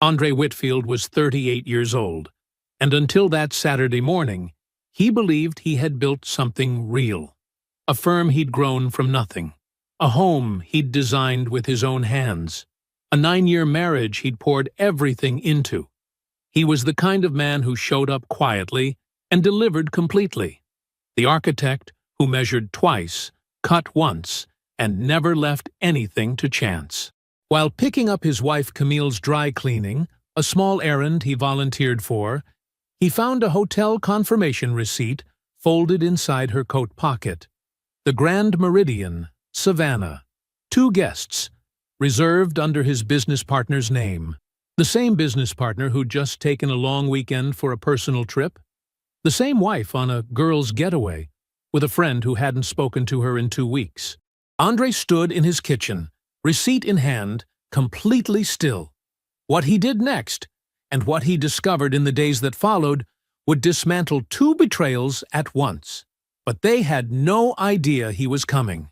Andre Whitfield was 38 years old, and until that Saturday morning, he believed he had built something real. A firm he'd grown from nothing. A home he'd designed with his own hands. A 9-year marriage he'd poured everything into. He was the kind of man who showed up quietly and delivered completely. The architect who measured twice, cut once, and never left anything to chance. While picking up his wife Camille's dry cleaning, a small errand he volunteered for, he found a hotel confirmation receipt folded inside her coat pocket. The Grand Meridian, Savannah. 2 guests, reserved under his business partner's name. The same business partner who'd just taken a long weekend for a personal trip. The same wife on a girl's getaway, with a friend who hadn't spoken to her in 2 weeks. Andre stood in his kitchen, receipt in hand, completely still. What he did next, and what he discovered in the days that followed, would dismantle 2 betrayals at once. But they had no idea he was coming.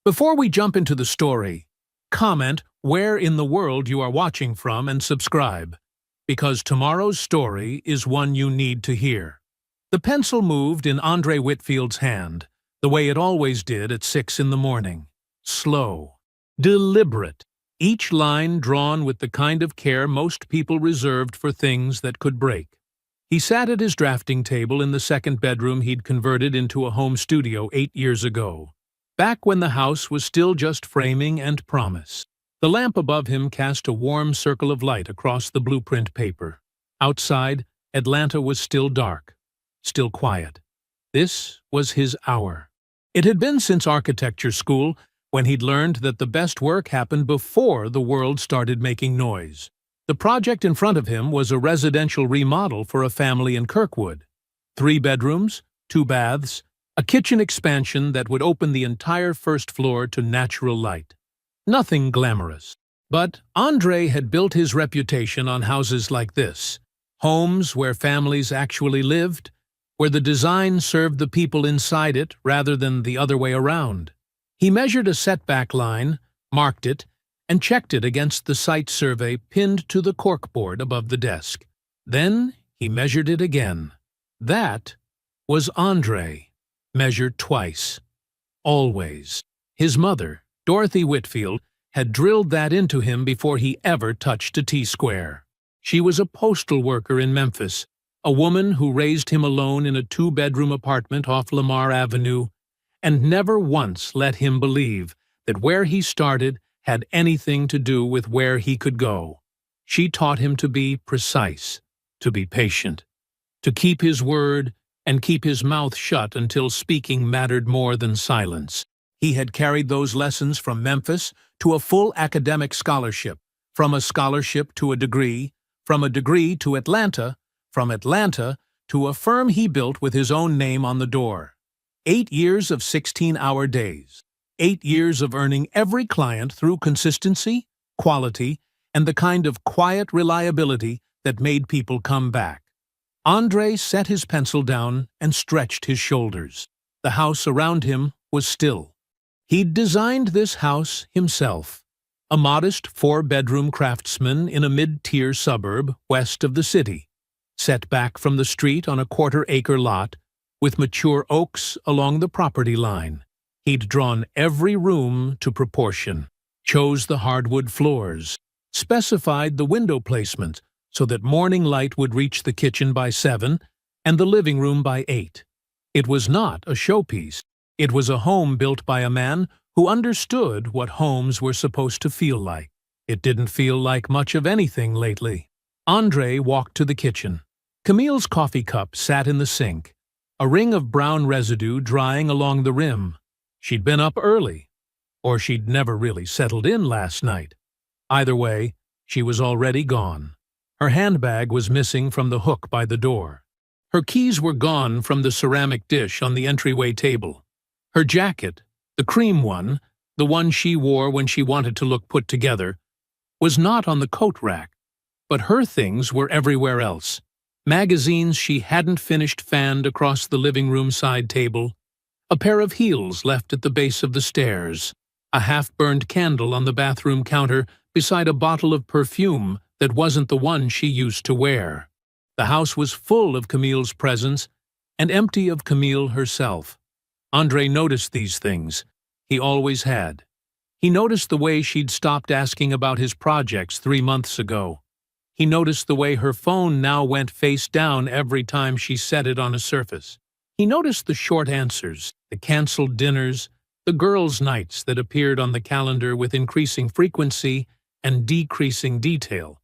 Before we jump into the story, comment where in the world you are watching from and subscribe, because tomorrow's story is one you need to hear. The pencil moved in Andre Whitfield's hand, the way it always did at 6 in the morning. Slow, deliberate, each line drawn with the kind of care most people reserved for things that could break. He sat at his drafting table in the 2nd bedroom he'd converted into a home studio 8 years ago, back when the house was still just framing and promise. The lamp above him cast a warm circle of light across the blueprint paper. Outside, Atlanta was still dark, still quiet. This was his hour. It had been since architecture school, when he'd learned that the best work happened before the world started making noise. The project in front of him was a residential remodel for a family in Kirkwood. 3 bedrooms, 2 baths, a kitchen expansion that would open the entire 1st floor to natural light. Nothing glamorous. But Andre had built his reputation on houses like this, homes where families actually lived, where the design served the people inside it rather than the other way around. He measured a setback line, marked it, and checked it against the site survey pinned to the corkboard above the desk. Then he measured it again. That was Andre, measured twice. Always. His mother, Dorothy Whitfield, had drilled that into him before he ever touched a T-square. She was a postal worker in Memphis, a woman who raised him alone in a 2-bedroom apartment off Lamar Avenue, and never once let him believe that where he started had anything to do with where he could go. She taught him to be precise, to be patient, to keep his word and keep his mouth shut until speaking mattered more than silence. He had carried those lessons from Memphis to a full academic scholarship, from a scholarship to a degree, from a degree to Atlanta, from Atlanta to a firm he built with his own name on the door. 8 years of 16-hour days. 8 years of earning every client through consistency, quality, and the kind of quiet reliability that made people come back. Andre set his pencil down and stretched his shoulders. The house around him was still. He'd designed this house himself, a modest 4-bedroom craftsman in a mid-tier suburb west of the city, set back from the street on a 1/4-acre lot, with mature oaks along the property line. He'd drawn every room to proportion, chose the hardwood floors, specified the window placement so that morning light would reach the kitchen by 7 and the living room by 8. It was not a showpiece. It was a home built by a man who understood what homes were supposed to feel like. It didn't feel like much of anything lately. Andre walked to the kitchen. Camille's coffee cup sat in the sink, a ring of brown residue drying along the rim. She'd been up early, or she'd never really settled in last night. Either way, she was already gone. Her handbag was missing from the hook by the door. Her keys were gone from the ceramic dish on the entryway table. Her jacket, the cream one, the one she wore when she wanted to look put together, was not on the coat rack, but her things were everywhere else. Magazines she hadn't finished fanned across the living room side table, a pair of heels left at the base of the stairs, a half-burned candle on the bathroom counter beside a bottle of perfume that wasn't the one she used to wear. The house was full of Camille's presents and empty of Camille herself. Andre noticed these things. He always had. He noticed the way she'd stopped asking about his projects 3 months ago. He noticed the way her phone now went face down every time she set it on a surface. He noticed the short answers, the canceled dinners, the girls' nights that appeared on the calendar with increasing frequency and decreasing detail.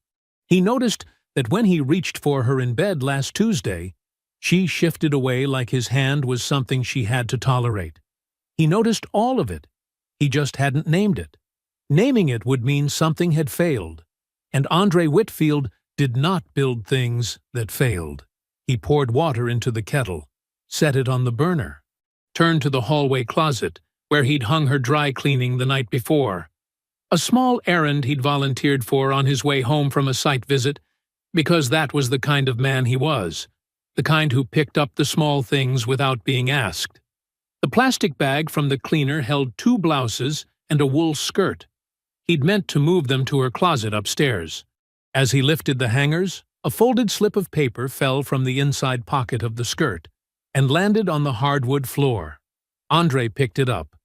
He noticed that when he reached for her in bed last Tuesday, she shifted away like his hand was something she had to tolerate. He noticed all of it. He just hadn't named it. Naming it would mean something had failed. And Andre Whitfield did not build things that failed. He poured water into the kettle, set it on the burner, turned to the hallway closet, where he'd hung her dry cleaning the night before. A small errand he'd volunteered for on his way home from a site visit, because that was the kind of man he was, the kind who picked up the small things without being asked. The plastic bag from the cleaner held 2 blouses and a wool skirt. He'd meant to move them to her closet upstairs. As he lifted the hangers, a folded slip of paper fell from the inside pocket of the skirt and landed on the hardwood floor. Andre picked it up.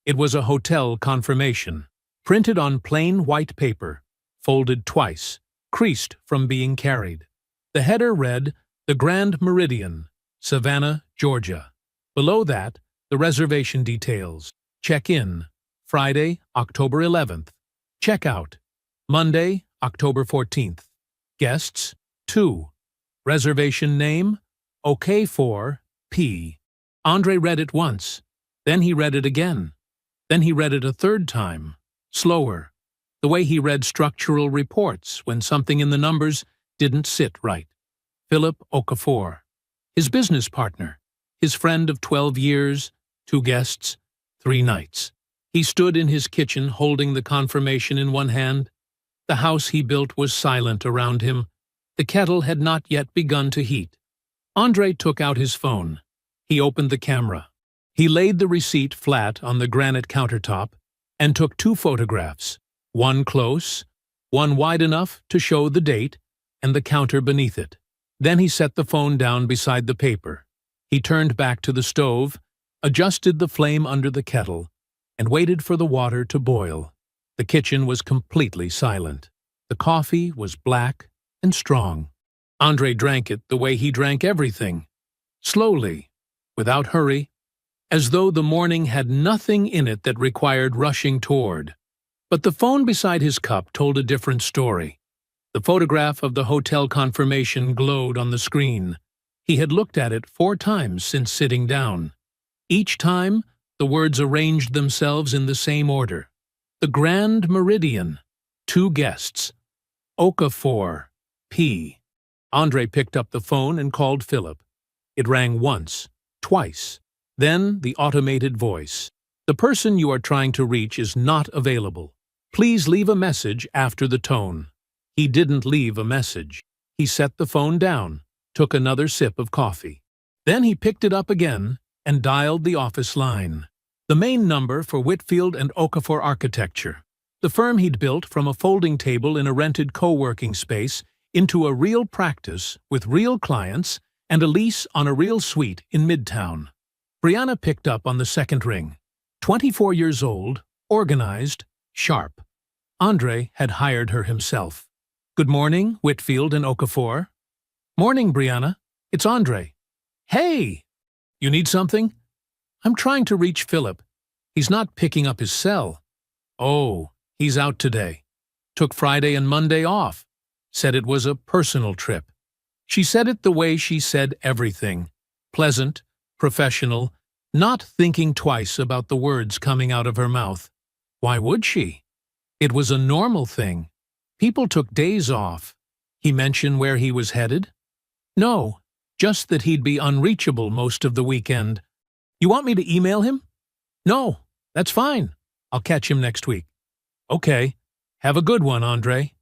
It was a hotel confirmation, printed on plain white paper, folded twice, creased from being carried. The header read, "The Grand Meridian, Savannah, Georgia." Below that, the reservation details. Check-in, Friday, October 11th. Check-out, Monday, October 14th. Guests, 2. Reservation name, OK4P. Andre read it once. Then he read it again. Then he read it a third time, slower, the way he read structural reports when something in the numbers didn't sit right. Philip Okafor, his business partner, his friend of 12 years, 2 guests, 3 nights. He stood in his kitchen holding the confirmation in one hand. The house he built was silent around him. The kettle had not yet begun to heat. Andre took out his phone. He opened the camera. He laid the receipt flat on the granite countertop and took 2 photographs, one close, one wide enough to show the date and the counter beneath it. Then he set the phone down beside the paper. He turned back to the stove, adjusted the flame under the kettle, and waited for the water to boil. The kitchen was completely silent. The coffee was black and strong. Andre drank it the way he drank everything, slowly, without hurry, as though the morning had nothing in it that required rushing toward. But the phone beside his cup told a different story. The photograph of the hotel confirmation glowed on the screen. He had looked at it 4 times since sitting down. Each time, the words arranged themselves in the same order. The Grand Meridian, 2 guests. Okafor, P. Andre picked up the phone and called Philip. It rang once, twice. Then the automated voice. "The person you are trying to reach is not available. Please leave a message after the tone." He didn't leave a message. He set the phone down, took another sip of coffee. Then he picked it up again and dialed the office line. The main number for Whitfield and Okafor Architecture, the firm he'd built from a folding table in a rented co-working space into a real practice with real clients and a lease on a real suite in Midtown. Brianna picked up on the second ring. 24 years old, organized, sharp. Andre had hired her himself. "Good morning, Whitfield and Okafor." "Morning, Brianna. It's Andre." "Hey! You need something?" "I'm trying to reach Philip. He's not picking up his cell." "Oh, he's out today. Took Friday and Monday off. Said it was a personal trip." She said it the way she said everything. Pleasant, professional, not thinking twice about the words coming out of her mouth. Why would she? It was a normal thing. People took days off. He mentioned where he was headed? No, just that he'd be unreachable most of the weekend. "You want me to email him?" "No, that's fine. I'll catch him next week." "Okay. Have a good one, Andre."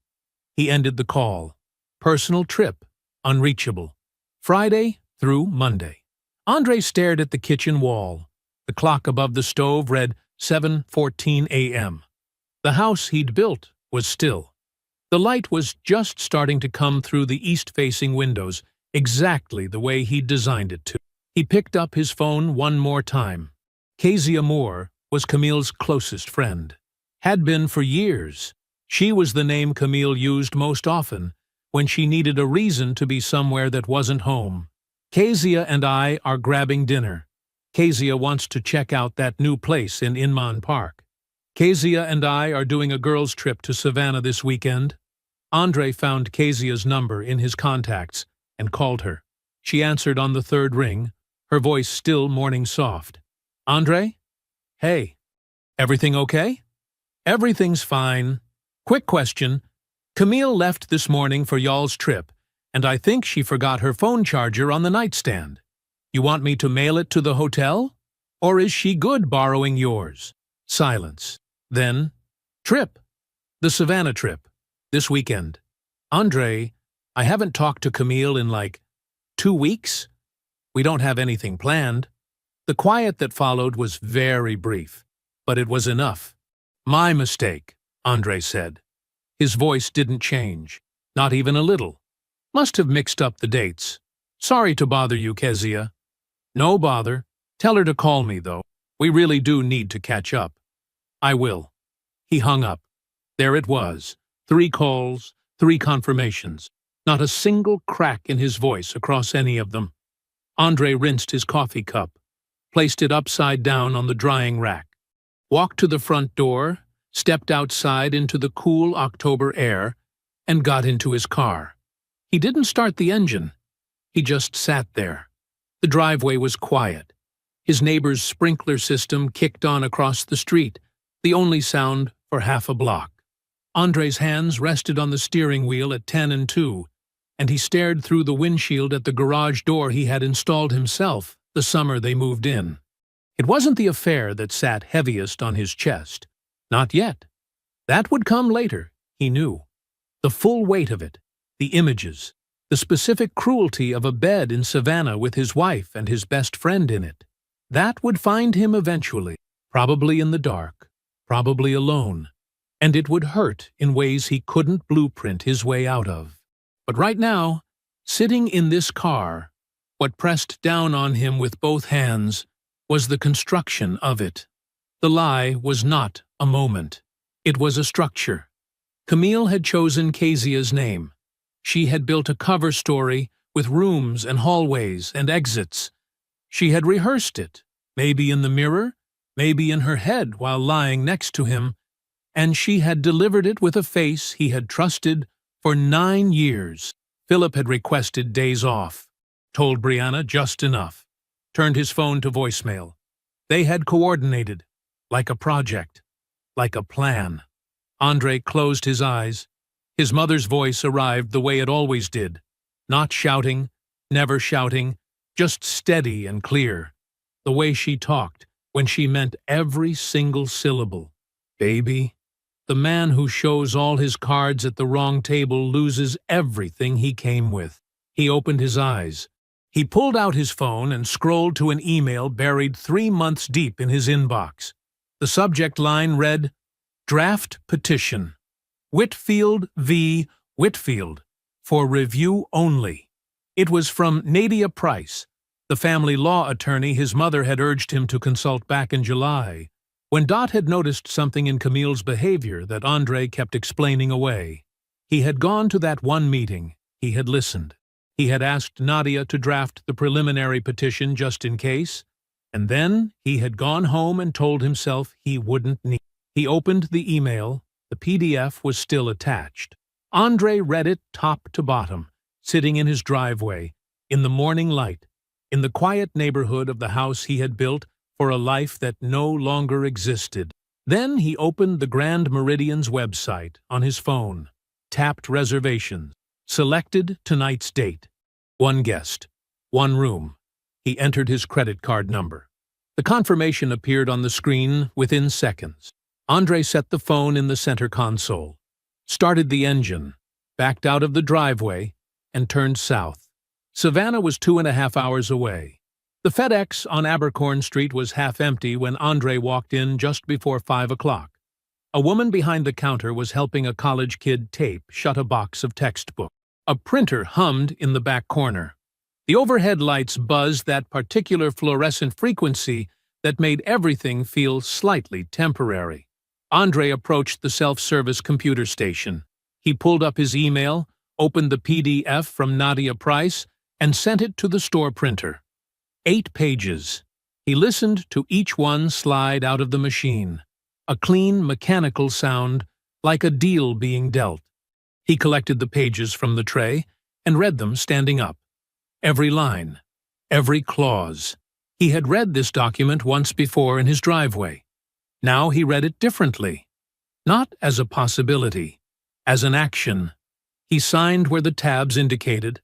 He ended the call. Personal trip, unreachable. Friday through Monday. Andre stared at the kitchen wall. The clock above the stove read 7:14 a.m. The house he'd built was still. The light was just starting to come through the east-facing windows, exactly the way he'd designed it to. He picked up his phone one more time. Kezia Moore was Camille's closest friend. Had been for years. She was the name Camille used most often when she needed a reason to be somewhere that wasn't home. Kezia and I are grabbing dinner. Kezia wants to check out that new place in Inman Park. Kezia and I are doing a girls' trip to Savannah this weekend. Andre found Kezia's number in his contacts and called her. She answered on the third ring, her voice still morning soft. Andre? Hey. Everything okay? Everything's fine. Quick question. Camille left this morning for y'all's trip, and I think she forgot her phone charger on the nightstand. You want me to mail it to the hotel? Or is she good borrowing yours? Silence. Then, trip. The Savannah trip. This weekend. Andre, I haven't talked to Camille in like 2 weeks. We don't have anything planned. The quiet that followed was very brief, but it was enough. My mistake, Andre said. His voice didn't change, not even a little. Must have mixed up the dates. Sorry to bother you, Kezia. No bother. Tell her to call me, though. We really do need to catch up. I will. He hung up. There it was. 3 calls, 3 confirmations. Not a single crack in his voice across any of them. Andre rinsed his coffee cup, placed it upside down on the drying rack, walked to the front door, stepped outside into the cool October air, and got into his car. He didn't start the engine. He just sat there. The driveway was quiet. His neighbor's sprinkler system kicked on across the street, the only sound for half a block. Andre's hands rested on the steering wheel at 10 and 2, and he stared through the windshield at the garage door he had installed himself the summer they moved in. It wasn't the affair that sat heaviest on his chest. Not yet. That would come later, he knew. The full weight of it, the images, the specific cruelty of a bed in Savannah with his wife and his best friend in it. That would find him eventually, probably in the dark, probably alone, and it would hurt in ways he couldn't blueprint his way out of. But right now, sitting in this car, what pressed down on him with both hands was the construction of it. The lie was not a moment. It was a structure. Camille had chosen Kezia's name. She had built a cover story with rooms and hallways and exits. She had rehearsed it, maybe in the mirror, maybe in her head while lying next to him, and she had delivered it with a face he had trusted for 9 years. Philip had requested days off, told Brianna just enough, turned his phone to voicemail. They had coordinated, like a project, like a plan. Andre closed his eyes. His mother's voice arrived the way it always did, not shouting, never shouting, just steady and clear. The way she talked, when she meant every single syllable. Baby. The man who shows all his cards at the wrong table loses everything he came with. He opened his eyes. He pulled out his phone and scrolled to an email buried 3 months deep in his inbox. The subject line read, Draft Petition. Whitfield v. Whitfield. For review only. It was from Nadia Price, the family law attorney his mother had urged him to consult back in July, when Dot had noticed something in Camille's behavior that Andre kept explaining away. He had gone to that one meeting. He had listened. He had asked Nadia to draft the preliminary petition just in case, and then he had gone home and told himself he wouldn't need. He opened the email. The PDF was still attached. Andre read it top to bottom, sitting in his driveway, in the morning light, in the quiet neighborhood of the house he had built for a life that no longer existed. Then he opened the Grand Meridian's website on his phone, tapped reservations, selected tonight's date. 1 guest, 1 room. He entered his credit card number. The confirmation appeared on the screen within seconds. Andre set the phone in the center console, started the engine, backed out of the driveway, and turned south. Savannah was 2.5 hours away. The FedEx on Abercorn Street was half empty when Andre walked in just before 5 o'clock. A woman behind the counter was helping a college kid tape shut a box of textbooks. A printer hummed in the back corner. The overhead lights buzzed that particular fluorescent frequency that made everything feel slightly temporary. Andre approached the self-service computer station. He pulled up his email, opened the PDF from Nadia Price, and sent it to the store printer. 8 pages. He listened to each one slide out of the machine. A clean, mechanical sound, like a deal being dealt. He collected the pages from the tray and read them standing up. Every line, every clause. He had read this document once before in his driveway. Now he read it differently. Not as a possibility, as an action. He signed where the tabs indicated.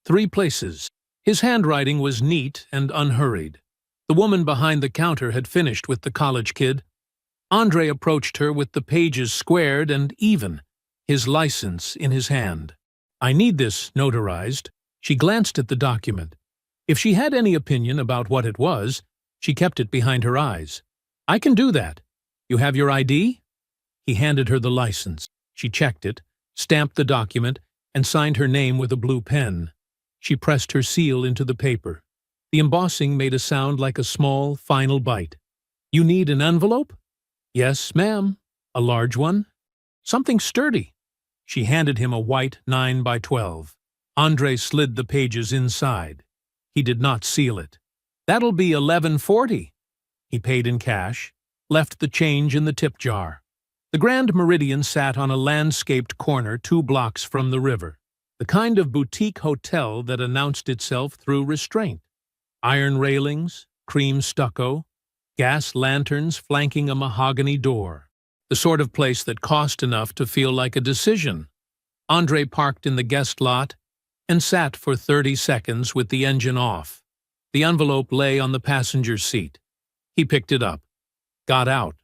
3 places. His handwriting was neat and unhurried. The woman behind the counter had finished with the college kid. Andre approached her with the pages squared and even, his license in his hand. "I need this notarized." She glanced at the document. If she had any opinion about what it was, she kept it behind her eyes. "I can do that. You have your ID?" He handed her the license. She checked it, stamped the document, and signed her name with a blue pen. She pressed her seal into the paper. The embossing made a sound like a small, final bite. "You need an envelope?" "Yes, ma'am. A large one?" "Something sturdy." She handed him a white 9x12. Andre slid the pages inside. He did not seal it. "That'll be $11.40. He paid in cash, left the change in the tip jar. The Grand Meridian sat on a landscaped corner 2 blocks from the river, the kind of boutique hotel that announced itself through restraint. Iron railings, cream stucco, gas lanterns flanking a mahogany door. The sort of place that cost enough to feel like a decision. Andre parked in the guest lot and sat for 30 seconds with the engine off. The envelope lay on the passenger seat. He picked it up, got out,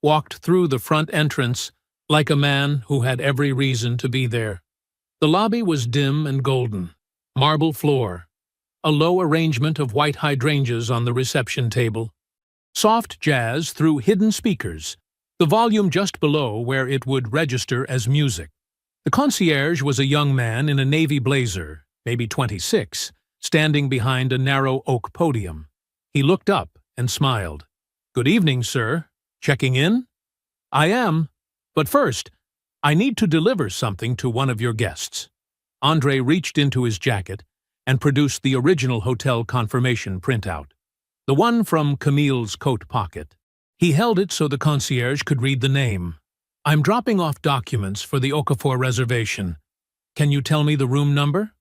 walked through the front entrance like a man who had every reason to be there. The lobby was dim and golden. Marble floor. A low arrangement of white hydrangeas on the reception table. Soft jazz through hidden speakers, the volume just below where it would register as music. The concierge was a young man in a navy blazer, maybe 26, standing behind a narrow oak podium. He looked up and smiled. "Good evening, sir. Checking in?" "I am. But first, I need to deliver something to one of your guests." Andre reached into his jacket and produced the original hotel confirmation printout, the one from Camille's coat pocket. He held it so the concierge could read the name. "I'm dropping off documents for the Okafor reservation. Can you tell me the room number?"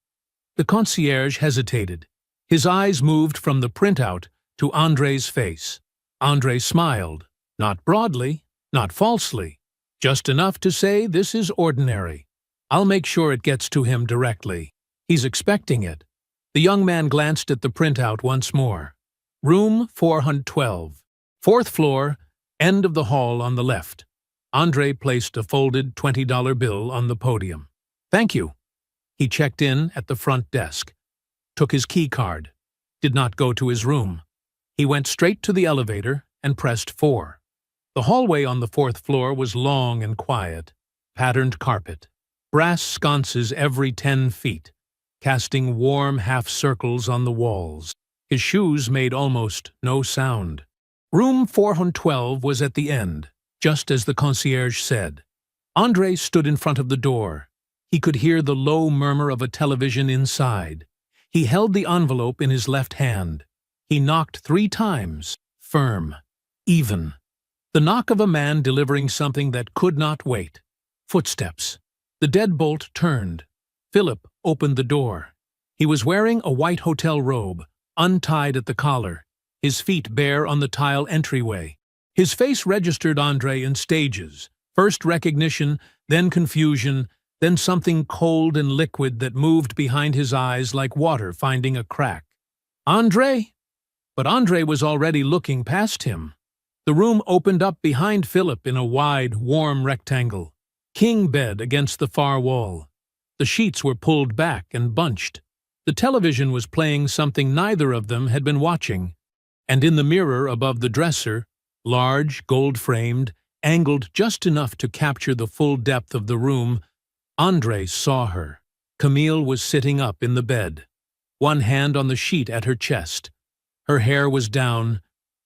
The concierge hesitated. His eyes moved from the printout to Andre's face. Andre smiled, not broadly, not falsely, just enough to say this is ordinary. "I'll make sure it gets to him directly. He's expecting it." The young man glanced at the printout once more. Room 412. 4th floor, end of the hall on the left. Andre placed a folded $20 bill on the podium. "Thank you." He checked in at the front desk, took his key card, did not go to his room. He went straight to the elevator and pressed 4. The hallway on the 4th floor was long and quiet. Patterned carpet. Brass sconces every 10 feet, casting warm half-circles on the walls. His shoes made almost no sound. Room 412 was at the end, just as the concierge said. Andre stood in front of the door. He could hear the low murmur of a television inside. He held the envelope in his left hand. He knocked 3 times, firm, even. The knock of a man delivering something that could not wait. Footsteps. The deadbolt turned. Philip opened the door. He was wearing a white hotel robe, untied at the collar, his feet bare on the tile entryway. His face registered Andre in stages, first recognition, then confusion, then something cold and liquid that moved behind his eyes like water finding a crack. "Andre?" But Andre was already looking past him. The room opened up behind Philip in a wide, warm rectangle. King bed against the far wall. The sheets were pulled back and bunched. The television was playing something neither of them had been watching. And in the mirror above the dresser, large, gold-framed, angled just enough to capture the full depth of the room, Andre saw her. Camille was sitting up in the bed, one hand on the sheet at her chest. Her hair was down,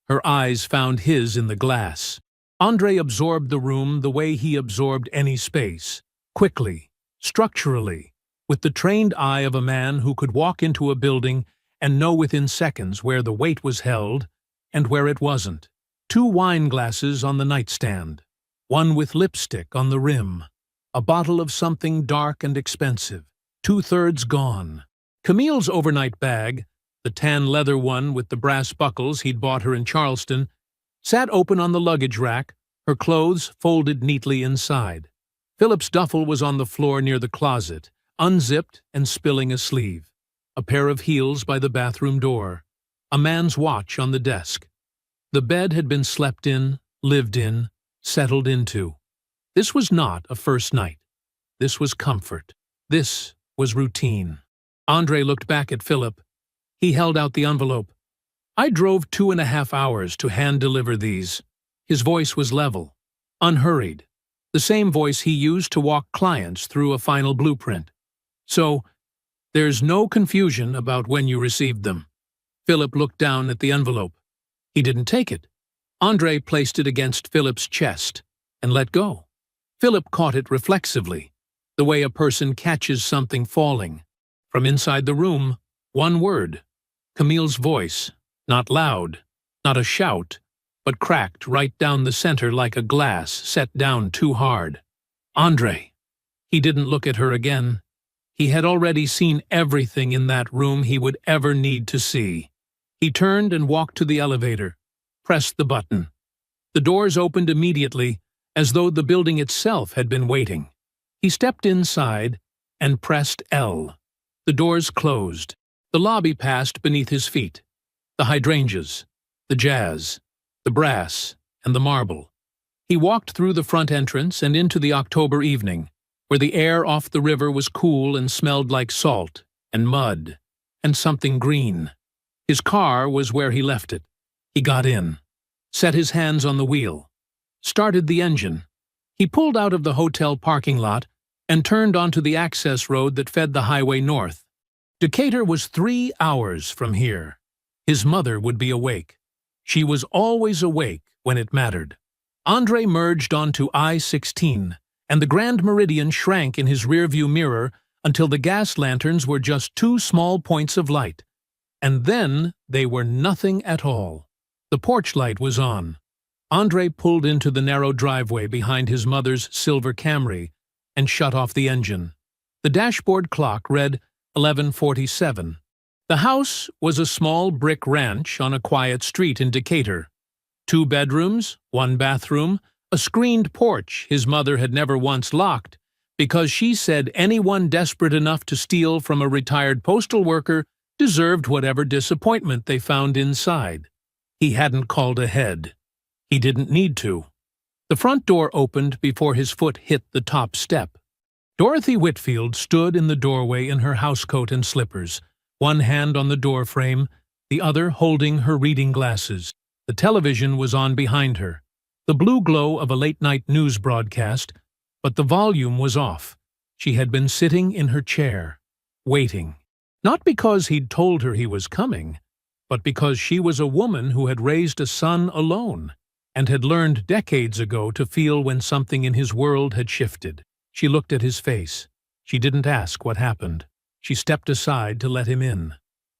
her eyes found his in the glass. Andre absorbed the room the way he absorbed any space, quickly, structurally, with the trained eye of a man who could walk into a building and know within seconds where the weight was held and where it wasn't. 2 wine glasses on the nightstand, one with lipstick on the rim, a bottle of something dark and expensive, 2/3 gone. Camille's overnight bag, the tan leather one with the brass buckles he'd bought her in Charleston, sat open on the luggage rack, her clothes folded neatly inside. Philip's duffel was on the floor near the closet, unzipped and spilling a sleeve. A pair of heels by the bathroom door. A man's watch on the desk. The bed had been slept in, lived in, settled into. This was not a first night. This was comfort. This was routine. Andre looked back at Philip. He held out the envelope. "I drove 2.5 hours to hand-deliver these." His voice was level, unhurried, the same voice he used to walk clients through a final blueprint. "So, there's no confusion about when you received them." Philip looked down at the envelope. He didn't take it. Andre placed it against Philip's chest and let go. Philip caught it reflexively, the way a person catches something falling. From inside the room, one word. Camille's voice, not loud, not a shout, but cracked right down the center like a glass set down too hard. "Andre." He didn't look at her again. He had already seen everything in that room he would ever need to see. He turned and walked to the elevator, pressed the button. The doors opened immediately, as though the building itself had been waiting. He stepped inside and pressed L. The doors closed. The lobby passed beneath his feet. The hydrangeas, the jazz, the brass, and the marble. He walked through the front entrance and into the October evening, where the air off the river was cool and smelled like salt and mud and something green. His car was where he left it. He got in, set his hands on the wheel, started the engine. He pulled out of the hotel parking lot and turned onto the access road that fed the highway north. Decatur was 3 hours from here. His mother would be awake. She was always awake when it mattered. Andre merged onto I-16, and the Grand Meridian shrank in his rearview mirror until the gas lanterns were just 2 small points of light. And then they were nothing at all. The porch light was on. Andre pulled into the narrow driveway behind his mother's silver Camry and shut off the engine. The dashboard clock read 11:47. The house was a small brick ranch on a quiet street in Decatur. 2 bedrooms, 1 bathroom, a screened porch his mother had never once locked because she said anyone desperate enough to steal from a retired postal worker deserved whatever disappointment they found inside. He hadn't called ahead. He didn't need to. The front door opened before his foot hit the top step. Dorothy Whitfield stood in the doorway in her housecoat and slippers, one hand on the doorframe, the other holding her reading glasses. The television was on behind her, the blue glow of a late-night news broadcast, but the volume was off. She had been sitting in her chair, waiting. Not because he'd told her he was coming, but because she was a woman who had raised a son alone and had learned decades ago to feel when something in his world had shifted. She looked at his face. She didn't ask what happened. She stepped aside to let him in.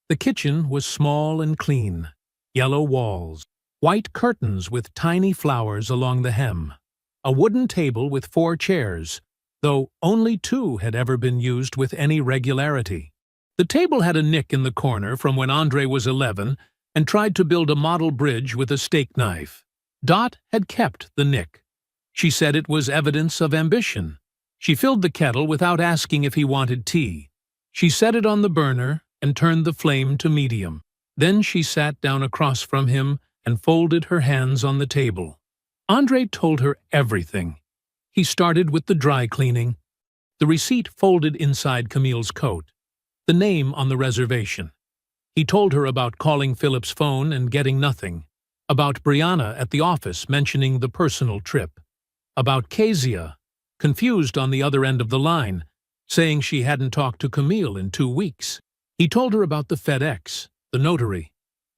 The kitchen was small and clean. Yellow walls, white curtains with tiny flowers along the hem. A wooden table with 4 chairs, though only 2 had ever been used with any regularity. The table had a nick in the corner from when Andre was 11 and tried to build a model bridge with a steak knife. Dot had kept the nick. She said it was evidence of ambition. She filled the kettle without asking if he wanted tea. She set it on the burner and turned the flame to medium. Then she sat down across from him and folded her hands on the table. Andre told her everything. He started with the dry cleaning, the receipt folded inside Camille's coat, the name on the reservation. He told her about calling Philip's phone and getting nothing, about Brianna at the office mentioning the personal trip. about Kezia, confused on the other end of the line, saying she hadn't talked to Camille in 2 weeks. He told her about the FedEx, the notary,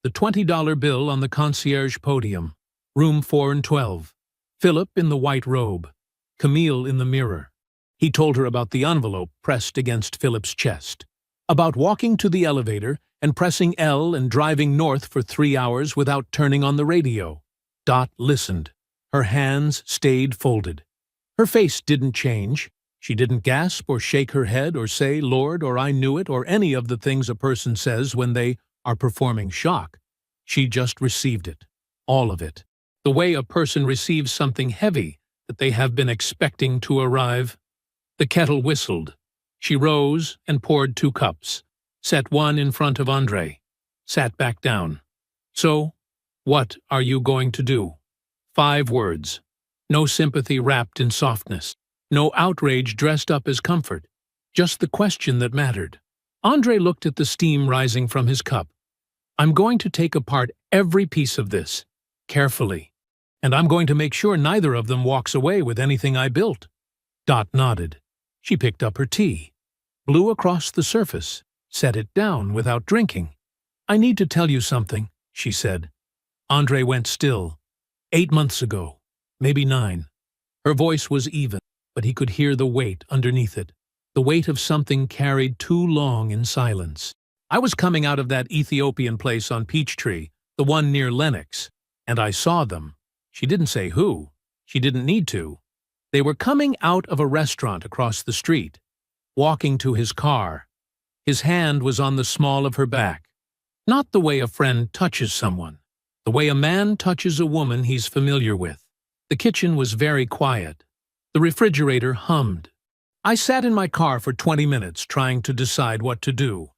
the $20 bill on the concierge podium, room 4 and 12, Philip in the white robe, Camille in the mirror. He told her about the envelope pressed against Philip's chest, about walking to the elevator and pressing L and driving north for 3 hours without turning on the radio. Dot listened. Her hands stayed folded. Her face didn't change. She didn't gasp or shake her head or say, "Lord," or "I knew it," or any of the things a person says when they are performing shock. She just received it. All of it. The way a person receives something heavy that they have been expecting to arrive. The kettle whistled. She rose and poured 2 cups, set one in front of Andre, sat back down. "So, what are you going to do?" 5 words. No sympathy wrapped in softness. No outrage dressed up as comfort. Just the question that mattered. Andre looked at the steam rising from his cup. "I'm going to take apart every piece of this, carefully. And I'm going to make sure neither of them walks away with anything I built." Dot nodded. She picked up her tea, blew across the surface, set it down without drinking. "I need to tell you something," she said. Andre went still. 8 months ago, maybe 9. Her voice was even, but he could hear the weight underneath it, the weight of something carried too long in silence. "I was coming out of that Ethiopian place on Peachtree, the one near Lenox, and I saw them." She didn't say who. She didn't need to. They were coming out of a restaurant across the street, walking to his car. His hand was on the small of her back. Not the way a friend touches someone, the way a man touches a woman he's familiar with. The kitchen was very quiet. The refrigerator hummed. "I sat in my car for 20 minutes trying to decide what to do.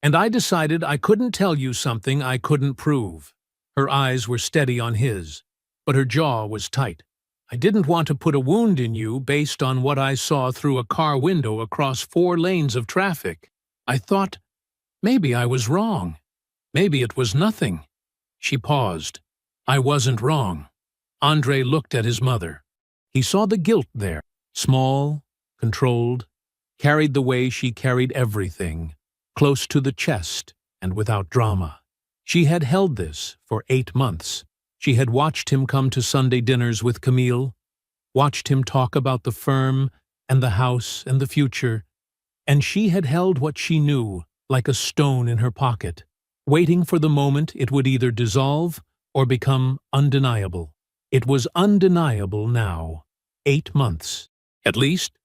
And I decided I couldn't tell you something I couldn't prove." Her eyes were steady on his, but her jaw was tight. "I didn't want to put a wound in you based on what I saw through a car window across 4 lanes of traffic. I thought, maybe I was wrong. Maybe it was nothing." She paused. "I wasn't wrong." Andre looked at his mother. He saw the guilt there, small, controlled, carried the way she carried everything, close to the chest and without drama. She had held this for 8 months. She had watched him come to Sunday dinners with Camille, watched him talk about the firm and the house and the future, and she had held what she knew like a stone in her pocket, waiting for the moment it would either dissolve or become undeniable. It was undeniable now. 8 months. At least,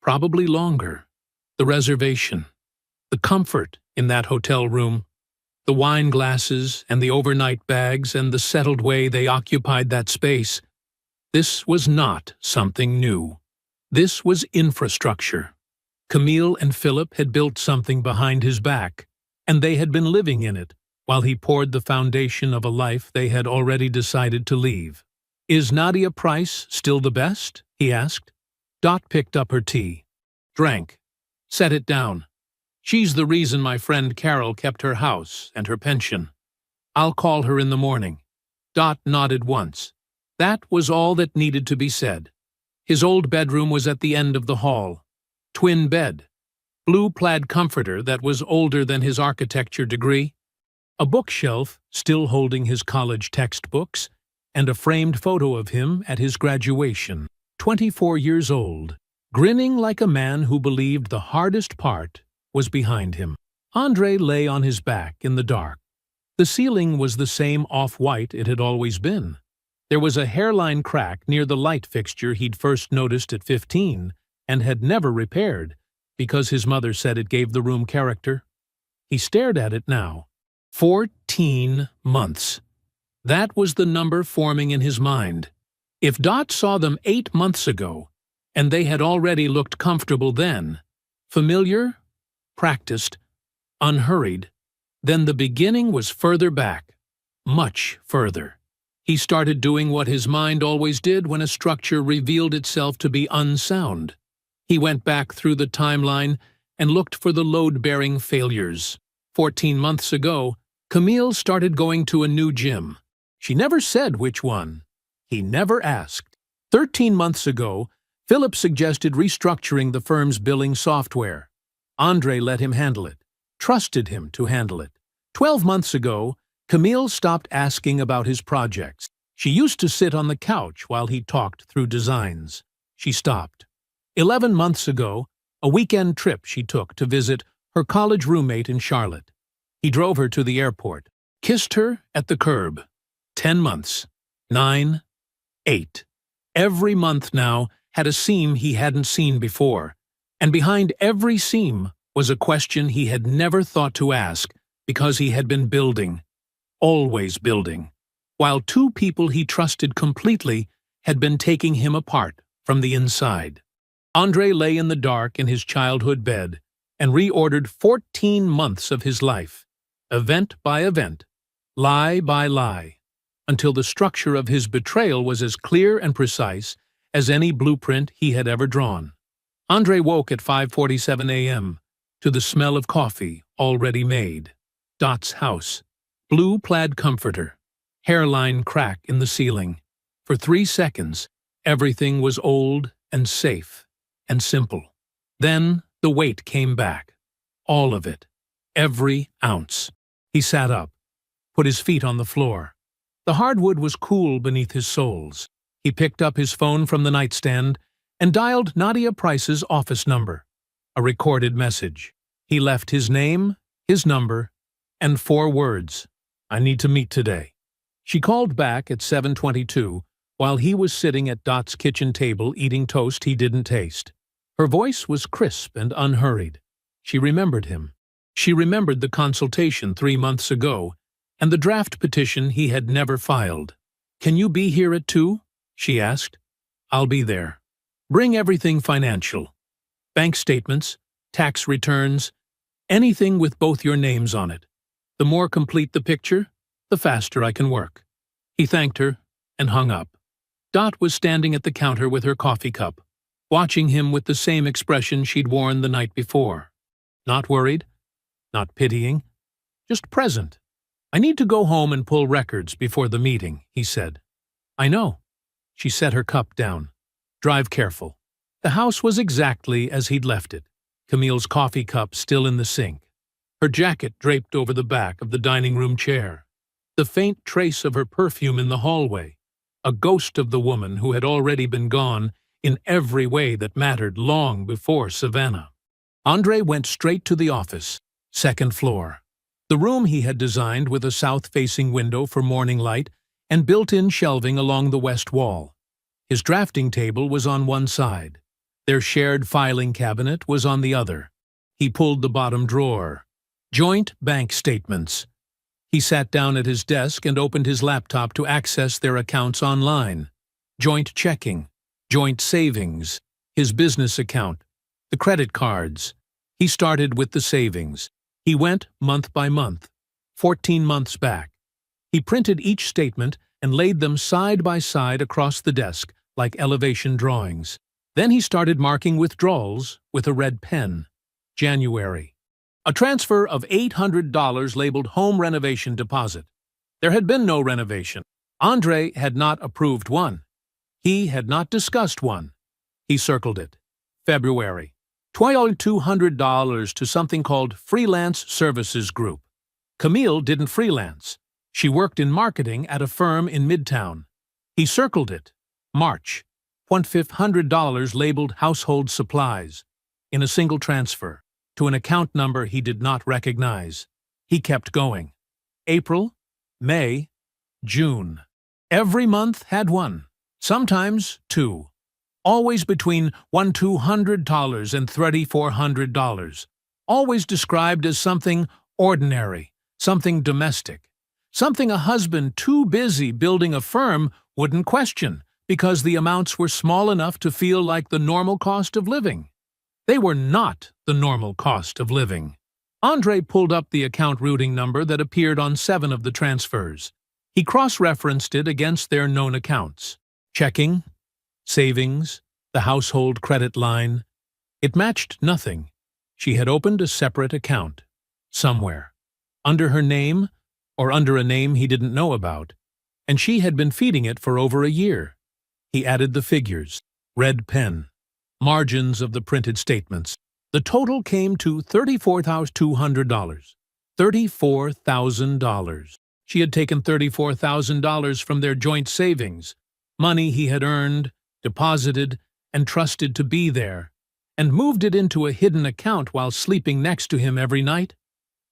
probably longer. The reservation, the comfort in that hotel room, the wine glasses and the overnight bags and the settled way they occupied that space. This was not something new. This was infrastructure. Camille and Philip had built something behind his back, and they had been living in it while he poured the foundation of a life they had already decided to leave. "Is Nadia Price still the best?" he asked. Dot picked up her tea, drank, set it down. "She's the reason my friend Carol kept her house and her pension. I'll call her in the morning." Dot nodded once. That was all that needed to be said. His old bedroom was at the end of the hall. Twin bed. Blue plaid comforter that was older than his architecture degree. A bookshelf still holding his college textbooks, and a framed photo of him at his graduation. 24 years old, grinning like a man who believed the hardest part was behind him. Andre lay on his back in the dark. The ceiling was the same off-white it had always been. There was a hairline crack near the light fixture he'd first noticed at 15 and had never repaired because his mother said it gave the room character. He stared at it now. 14 months. That was the number forming in his mind. If Dot saw them 8 months ago, and they had already looked comfortable then, familiar, practiced, unhurried, then the beginning was further back, much further. He started doing what his mind always did when a structure revealed itself to be unsound. He went back through the timeline and looked for the load-bearing failures. 14 months ago, Camille started going to a new gym. She never said which one. He never asked. 13 months ago, Philip suggested restructuring the firm's billing software. Andre let him handle it, trusted him to handle it. 12 months ago, Camille stopped asking about his projects. She used to sit on the couch while he talked through designs. She stopped. 11 months ago, a weekend trip she took to visit her college roommate in Charlotte. He drove her to the airport, kissed her at the curb. 10 months. 9. 8. Every month now had a seam he hadn't seen before, and behind every seam was a question he had never thought to ask because he had been building, always building, while two people he trusted completely had been taking him apart from the inside. Andre lay in the dark in his childhood bed and reordered 14 months of his life, event by event, lie by lie, until the structure of his betrayal was as clear and precise as any blueprint he had ever drawn. Andre woke at 5:47 a.m. to the smell of coffee already made. Dot's house, blue plaid comforter, hairline crack in the ceiling. For 3 seconds, everything was old and safe and simple. Then the weight came back. All of it. Every ounce. He sat up, put his feet on the floor. The hardwood was cool beneath his soles. He picked up his phone from the nightstand and dialed Nadia Price's office number. A recorded message. He left his name, his number, and 4 words. "I need to meet today." She called back at 7:22 while he was sitting at Dot's kitchen table eating toast he didn't taste. Her voice was crisp and unhurried. She remembered him. She remembered the consultation 3 months ago and the draft petition he had never filed. "Can you be here at 2?" she asked. "I'll be there. Bring everything financial. Bank statements, tax returns, anything with both your names on it. The more complete the picture, the faster I can work." He thanked her and hung up. Dot was standing at the counter with her coffee cup, watching him with the same expression she'd worn the night before. Not worried, not pitying, just present. "I need to go home and pull records before the meeting," he said. "I know." She set her cup down. "Drive careful." The house was exactly as he'd left it, Camille's coffee cup still in the sink, her jacket draped over the back of the dining room chair, the faint trace of her perfume in the hallway, a ghost of the woman who had already been gone in every way that mattered long before Savannah. Andre went straight to the office, 2nd floor. The room he had designed with a south-facing window for morning light and built-in shelving along the west wall. His drafting table was on one side. Their shared filing cabinet was on the other. He pulled the bottom drawer. Joint bank statements. He sat down at his desk and opened his laptop to access their accounts online. Joint checking, joint savings, his business account, the credit cards. He started with the savings. He went month by month, 14 months back. He printed each statement and laid them side by side across the desk like elevation drawings. Then he started marking withdrawals with a red pen. January. A transfer of $800 labeled home renovation deposit. There had been no renovation. Andre had not approved one. He had not discussed one. He circled it. February. $2,200 to something called Freelance Services Group. Camille didn't freelance. She worked in marketing at a firm in Midtown. He circled it. March. $2,500 labeled household supplies, in a single transfer, to an account number he did not recognize. He kept going. April, May, June. Every month had one, sometimes 2. Always between $1,200 and $3,400. Always described as something ordinary, something domestic, something a husband too busy building a firm wouldn't question because the amounts were small enough to feel like the normal cost of living. They were not the normal cost of living. Andre pulled up the account routing number that appeared on 7 of the transfers. He cross-referenced it against their known accounts. Checking, savings, the household credit line. It matched nothing. She had opened a separate account. Somewhere. Under her name, or under a name he didn't know about. And she had been feeding it for over a year. He added the figures, red pen, margins of the printed statements. The total came to $34,200. $34,000. She had taken $34,000 from their joint savings, money he had earned, deposited, and trusted to be there, and moved it into a hidden account while sleeping next to him every night,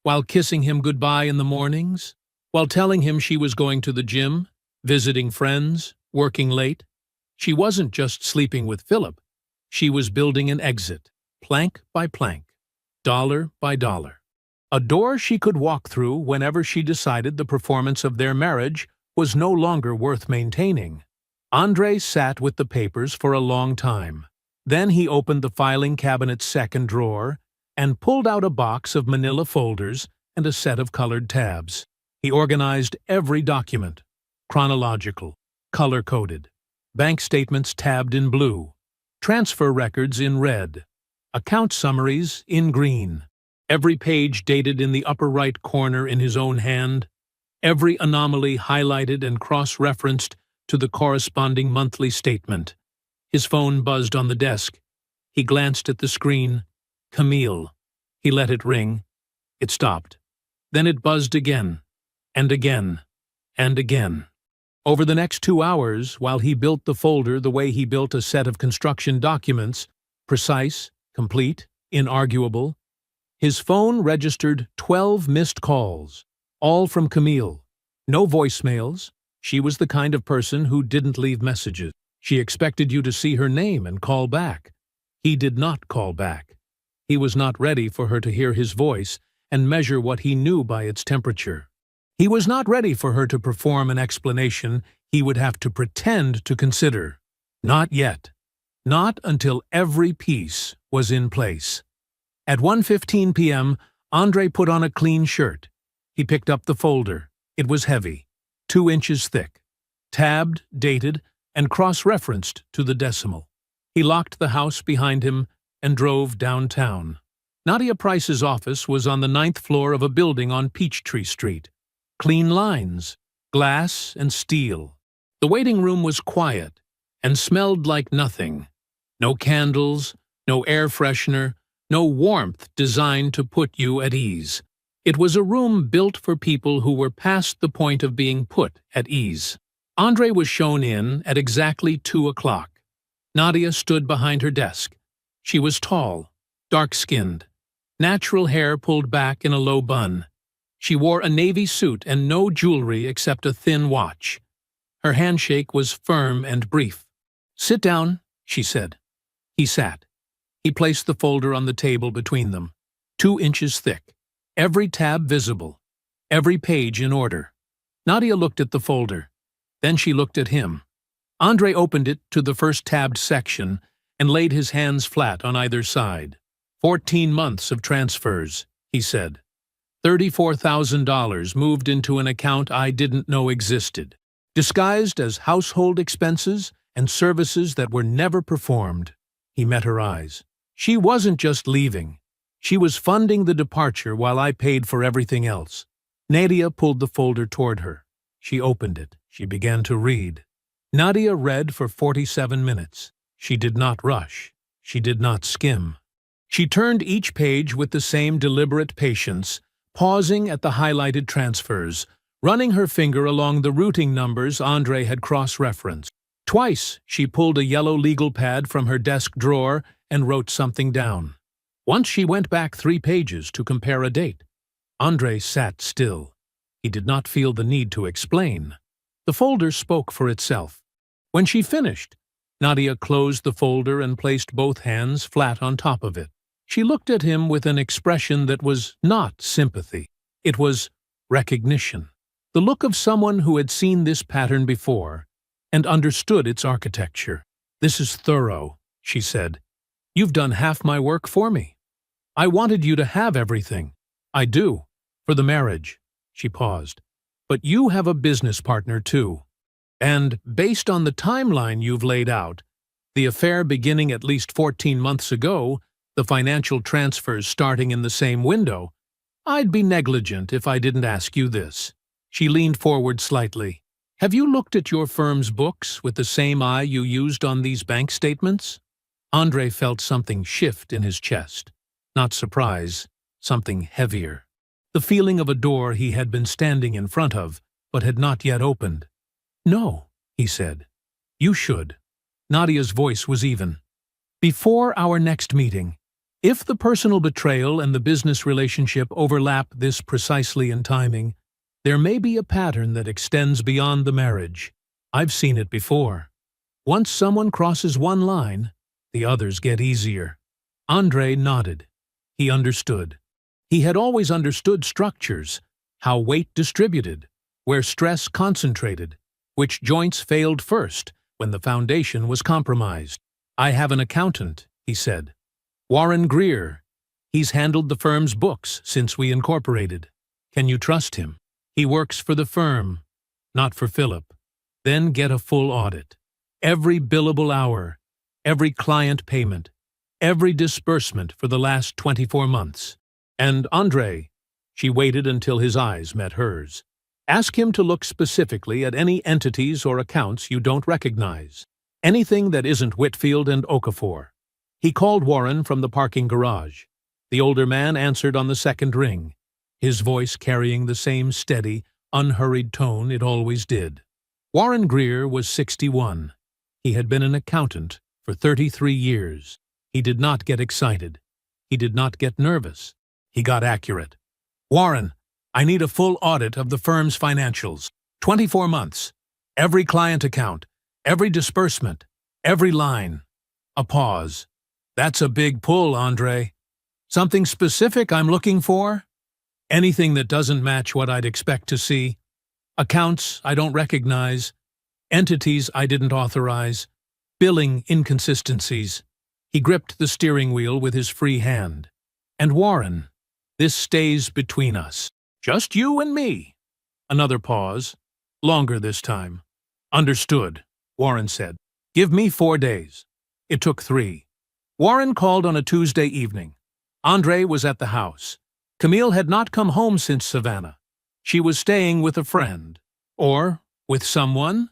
while kissing him goodbye in the mornings, while telling him she was going to the gym, visiting friends, working late. She wasn't just sleeping with Philip. She was building an exit, plank by plank, dollar by dollar. A door she could walk through whenever she decided the performance of their marriage was no longer worth maintaining. Andre sat with the papers for a long time. Then he opened the filing cabinet's second drawer and pulled out a box of manila folders and a set of colored tabs. He organized every document, chronological, color-coded, bank statements tabbed in blue, transfer records in red, account summaries in green, every page dated in the upper right corner in his own hand, every anomaly highlighted and cross-referenced to the corresponding monthly statement. His phone buzzed on the desk. He glanced at the screen. Camille. He let it ring. It stopped. Then it buzzed again, and again, and again. Over the next 2 hours, while he built the folder the way he built a set of construction documents, precise, complete, inarguable, his phone registered 12 missed calls, all from Camille. No voicemails. She was the kind of person who didn't leave messages. She expected you to see her name and call back. He did not call back. He was not ready for her to hear his voice and measure what he knew by its temperature. He was not ready for her to perform an explanation he would have to pretend to consider. Not yet. Not until every piece was in place. At 1:15 p.m., Andre put on a clean shirt. He picked up the folder. It was heavy, 2 inches thick, tabbed, dated, and cross-referenced to the decimal. He locked the house behind him and drove downtown. Nadia Price's office was on the 9th floor of a building on Peachtree Street. Clean lines, glass and steel. The waiting room was quiet and smelled like nothing. No candles, no air freshener, no warmth designed to put you at ease. It was a room built for people who were past the point of being put at ease. Andre was shown in at exactly 2 o'clock. Nadia stood behind her desk. She was tall, dark-skinned, natural hair pulled back in a low bun. She wore a navy suit and no jewelry except a thin watch. Her handshake was firm and brief. "Sit down," she said. He sat. He placed the folder on the table between them, 2 inches thick, every tab visible, every page in order. Nadia looked at the folder. Then she looked at him. Andre opened it to the first tabbed section and laid his hands flat on either side. 14 months of transfers, he said. $34,000 moved into an account I didn't know existed, disguised as household expenses and services that were never performed. He met her eyes. She wasn't just leaving. She was funding the departure while I paid for everything else. Nadia pulled the folder toward her. She opened it. She began to read. Nadia read for 47 minutes. She did not rush. She did not skim. She turned each page with the same deliberate patience, pausing at the highlighted transfers, running her finger along the routing numbers Andre had cross-referenced. Twice she pulled a yellow legal pad from her desk drawer and wrote something down. Once she went back 3 pages to compare a date. Andre sat still. He did not feel the need to explain. The folder spoke for itself. When she finished, Nadia closed the folder and placed both hands flat on top of it. She looked at him with an expression that was not sympathy. It was recognition. The look of someone who had seen this pattern before and understood its architecture. "This is thorough," she said. "You've done half my work for me. I wanted you to have everything. I do, for the marriage." She paused. "But you have a business partner, too. And, based on the timeline you've laid out, the affair beginning at least 14 months ago, the financial transfers starting in the same window, I'd be negligent if I didn't ask you this." She leaned forward slightly. Have you looked at your firm's books with the same eye you used on these bank statements? Andre felt something shift in his chest. Not surprise, something heavier. The feeling of a door he had been standing in front of, but had not yet opened. "No," he said. "You should." Nadia's voice was even. "Before our next meeting, if the personal betrayal and the business relationship overlap this precisely in timing, there may be a pattern that extends beyond the marriage. I've seen it before. Once someone crosses one line, the others get easier." Andre nodded. He understood. He had always understood structures, how weight distributed, where stress concentrated, which joints failed first when the foundation was compromised. "I have an accountant," he said. "Warren Greer. He's handled the firm's books since we incorporated. Can you trust him? He works for the firm, not for Philip. Then get a full audit. Every billable hour, every client payment, every disbursement for the last 24 months. And Andre," she waited until his eyes met hers, "ask him to look specifically at any entities or accounts you don't recognize. Anything that isn't Whitfield and Okafor." He called Warren from the parking garage. The older man answered on the second ring, his voice carrying the same steady, unhurried tone it always did. Warren Greer was 61. He had been an accountant for 33 years. He did not get excited. He did not get nervous. He got accurate. "Warren, I need a full audit of the firm's financials. 24 months. Every client account, every disbursement, every line." A pause. "That's a big pull, Andre. Something specific I'm looking for?" "Anything that doesn't match what I'd expect to see. Accounts I don't recognize, entities I didn't authorize, billing inconsistencies." He gripped the steering wheel with his free hand. "And Warren, this stays between us. Just you and me." Another pause. Longer this time. "Understood," Warren said. "Give me 4 days." It took 3. Warren called on a Tuesday evening. Andre was at the house. Camille had not come home since Savannah. She was staying with a friend. Or with someone.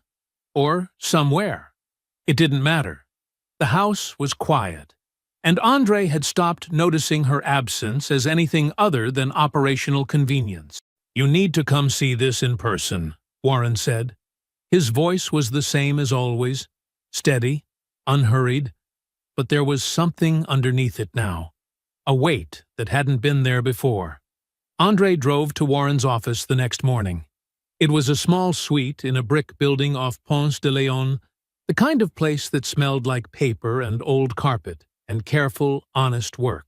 Or somewhere. It didn't matter. The house was quiet, and Andre had stopped noticing her absence as anything other than operational convenience. "You need to come see this in person," Warren said. His voice was the same as always, steady, unhurried, but there was something underneath it now, a weight that hadn't been there before. Andre drove to Warren's office the next morning. It was a small suite in a brick building off Ponce de Leon, the kind of place that smelled like paper and old carpet and careful, honest work.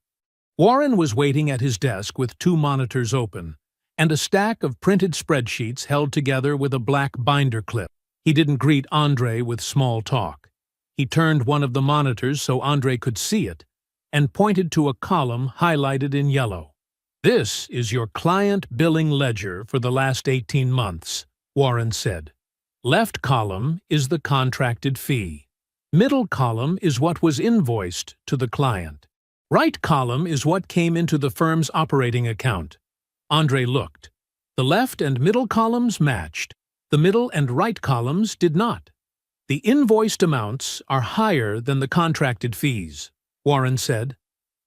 Warren was waiting at his desk with 2 monitors open and a stack of printed spreadsheets held together with a black binder clip. He didn't greet Andre with small talk. He turned one of the monitors so Andre could see it and pointed to a column highlighted in yellow. "This is your client billing ledger for the last 18 months, Warren said. "Left column is the contracted fee. Middle column is what was invoiced to the client. Right column is what came into the firm's operating account." Andre looked. The left and middle columns matched. The middle and right columns did not. "The invoiced amounts are higher than the contracted fees," Warren said,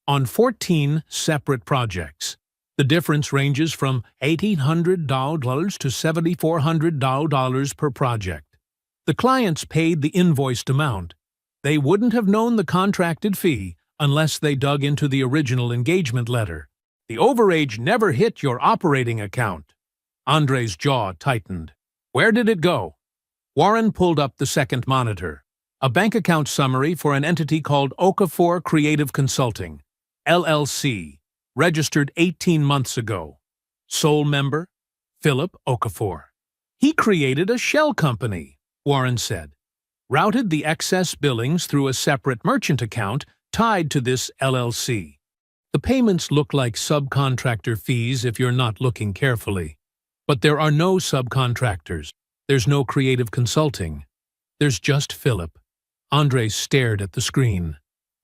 "on 14 separate projects. The difference ranges from $1,800 to $7,400 per project. The clients paid the invoiced amount. They wouldn't have known the contracted fee unless they dug into the original engagement letter. The overage never hit your operating account." Andre's jaw tightened. "Where did it go?" Warren pulled up the second monitor. A bank account summary for an entity called Okafor Creative Consulting, LLC, registered 18 months ago. Sole member, Philip Okafor. "He created a shell company," Warren said. "Routed the excess billings through a separate merchant account tied to this LLC. The payments look like subcontractor fees if you're not looking carefully. But there are no subcontractors. There's no creative consulting. There's just Philip." Andre stared at the screen.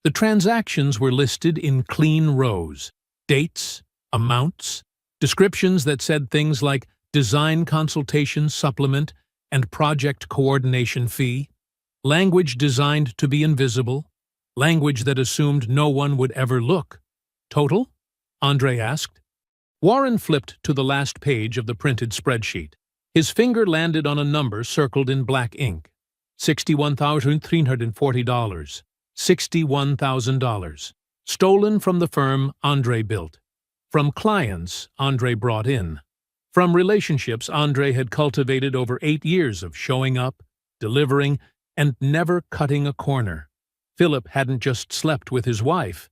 The transactions were listed in clean rows. Dates, amounts, descriptions that said things like design consultation supplement and project coordination fee, language designed to be invisible, language that assumed no one would ever look. Total? Andre asked. Warren flipped to the last page of the printed spreadsheet. His finger landed on a number circled in black ink. $61,340. $61,000. Stolen from the firm Andre built. From clients Andre brought in. From relationships Andre had cultivated over 8 years of showing up, delivering, and never cutting a corner. Philip hadn't just slept with his wife.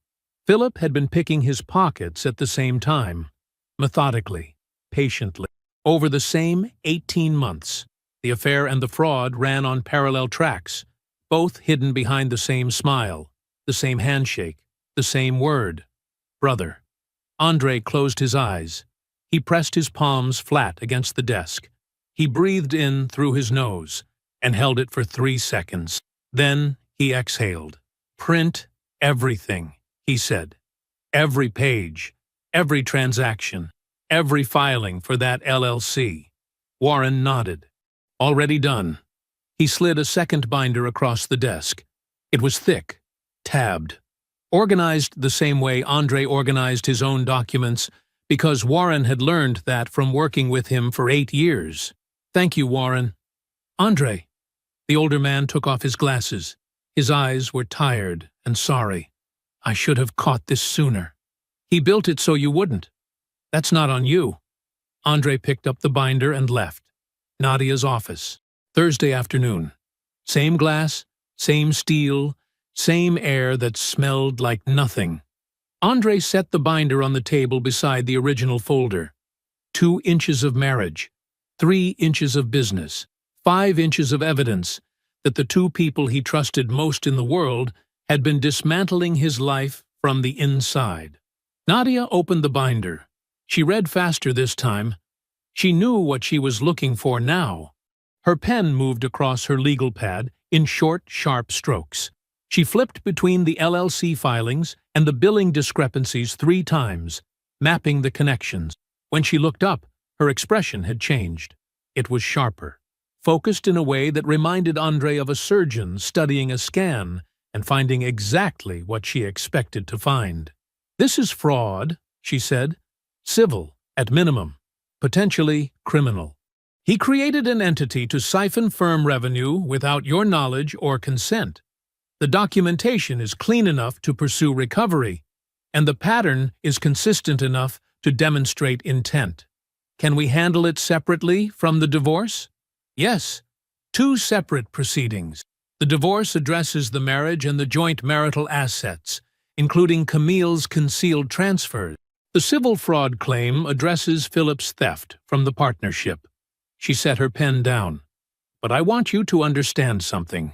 Philip had been picking his pockets at the same time, methodically, patiently. Over the same 18 months, the affair and the fraud ran on parallel tracks, both hidden behind the same smile, the same handshake, the same word. Brother. Andre closed his eyes. He pressed his palms flat against the desk. He breathed in through his nose and held it for 3 seconds. Then he exhaled. Print everything, he said. Every page, every transaction, every filing for that LLC. Warren nodded. Already done. He slid a second binder across the desk. It was thick, tabbed, organized the same way Andre organized his own documents, because Warren had learned that from working with him for 8 years. Thank you, Warren. Andre. The older man took off his glasses. His eyes were tired and sorry. I should have caught this sooner. He built it so you wouldn't. That's not on you. Andre picked up the binder and left. Nadia's office. Thursday afternoon. Same glass, same steel, same air that smelled like nothing. Andre set the binder on the table beside the original folder. 2 inches of marriage, 3 inches of business, 5 inches of evidence that the 2 people he trusted most in the world had been dismantling his life from the inside. Nadia opened the binder. She read faster this time. She knew what she was looking for now. Her pen moved across her legal pad in short, sharp strokes. She flipped between the LLC filings and the billing discrepancies 3 times, mapping the connections. When she looked up, her expression had changed. It was sharper, focused in a way that reminded Andre of a surgeon studying a scan and finding exactly what she expected to find. This is fraud, she said. Civil, at minimum. Potentially criminal. He created an entity to siphon firm revenue without your knowledge or consent. The documentation is clean enough to pursue recovery, and the pattern is consistent enough to demonstrate intent. Can we handle it separately from the divorce? Yes, 2 separate proceedings. The divorce addresses the marriage and the joint marital assets, including Camille's concealed transfers. The civil fraud claim addresses Philip's theft from the partnership. She set her pen down. But I want you to understand something.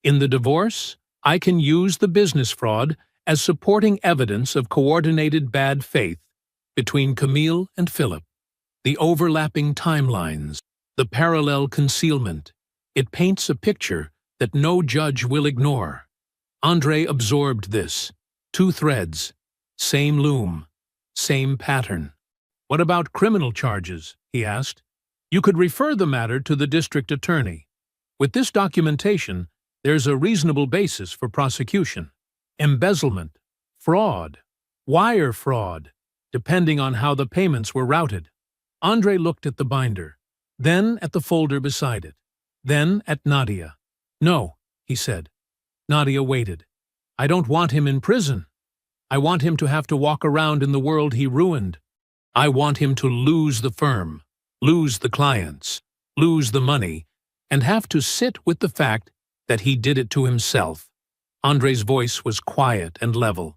In the divorce, I can use the business fraud as supporting evidence of coordinated bad faith between Camille and Philip. The overlapping timelines, the parallel concealment, it paints a picture that no judge will ignore. Andre absorbed this. 2 threads, same loom, same pattern. What about criminal charges? He asked. You could refer the matter to the district attorney. With this documentation, there's a reasonable basis for prosecution. Embezzlement, fraud, wire fraud, depending on how the payments were routed. Andre looked at the binder, then at the folder beside it, then at Nadia. No, he said. Nadia waited. I don't want him in prison. I want him to have to walk around in the world he ruined. I want him to lose the firm, lose the clients, lose the money, and have to sit with the fact that he did it to himself. Andre's voice was quiet and level,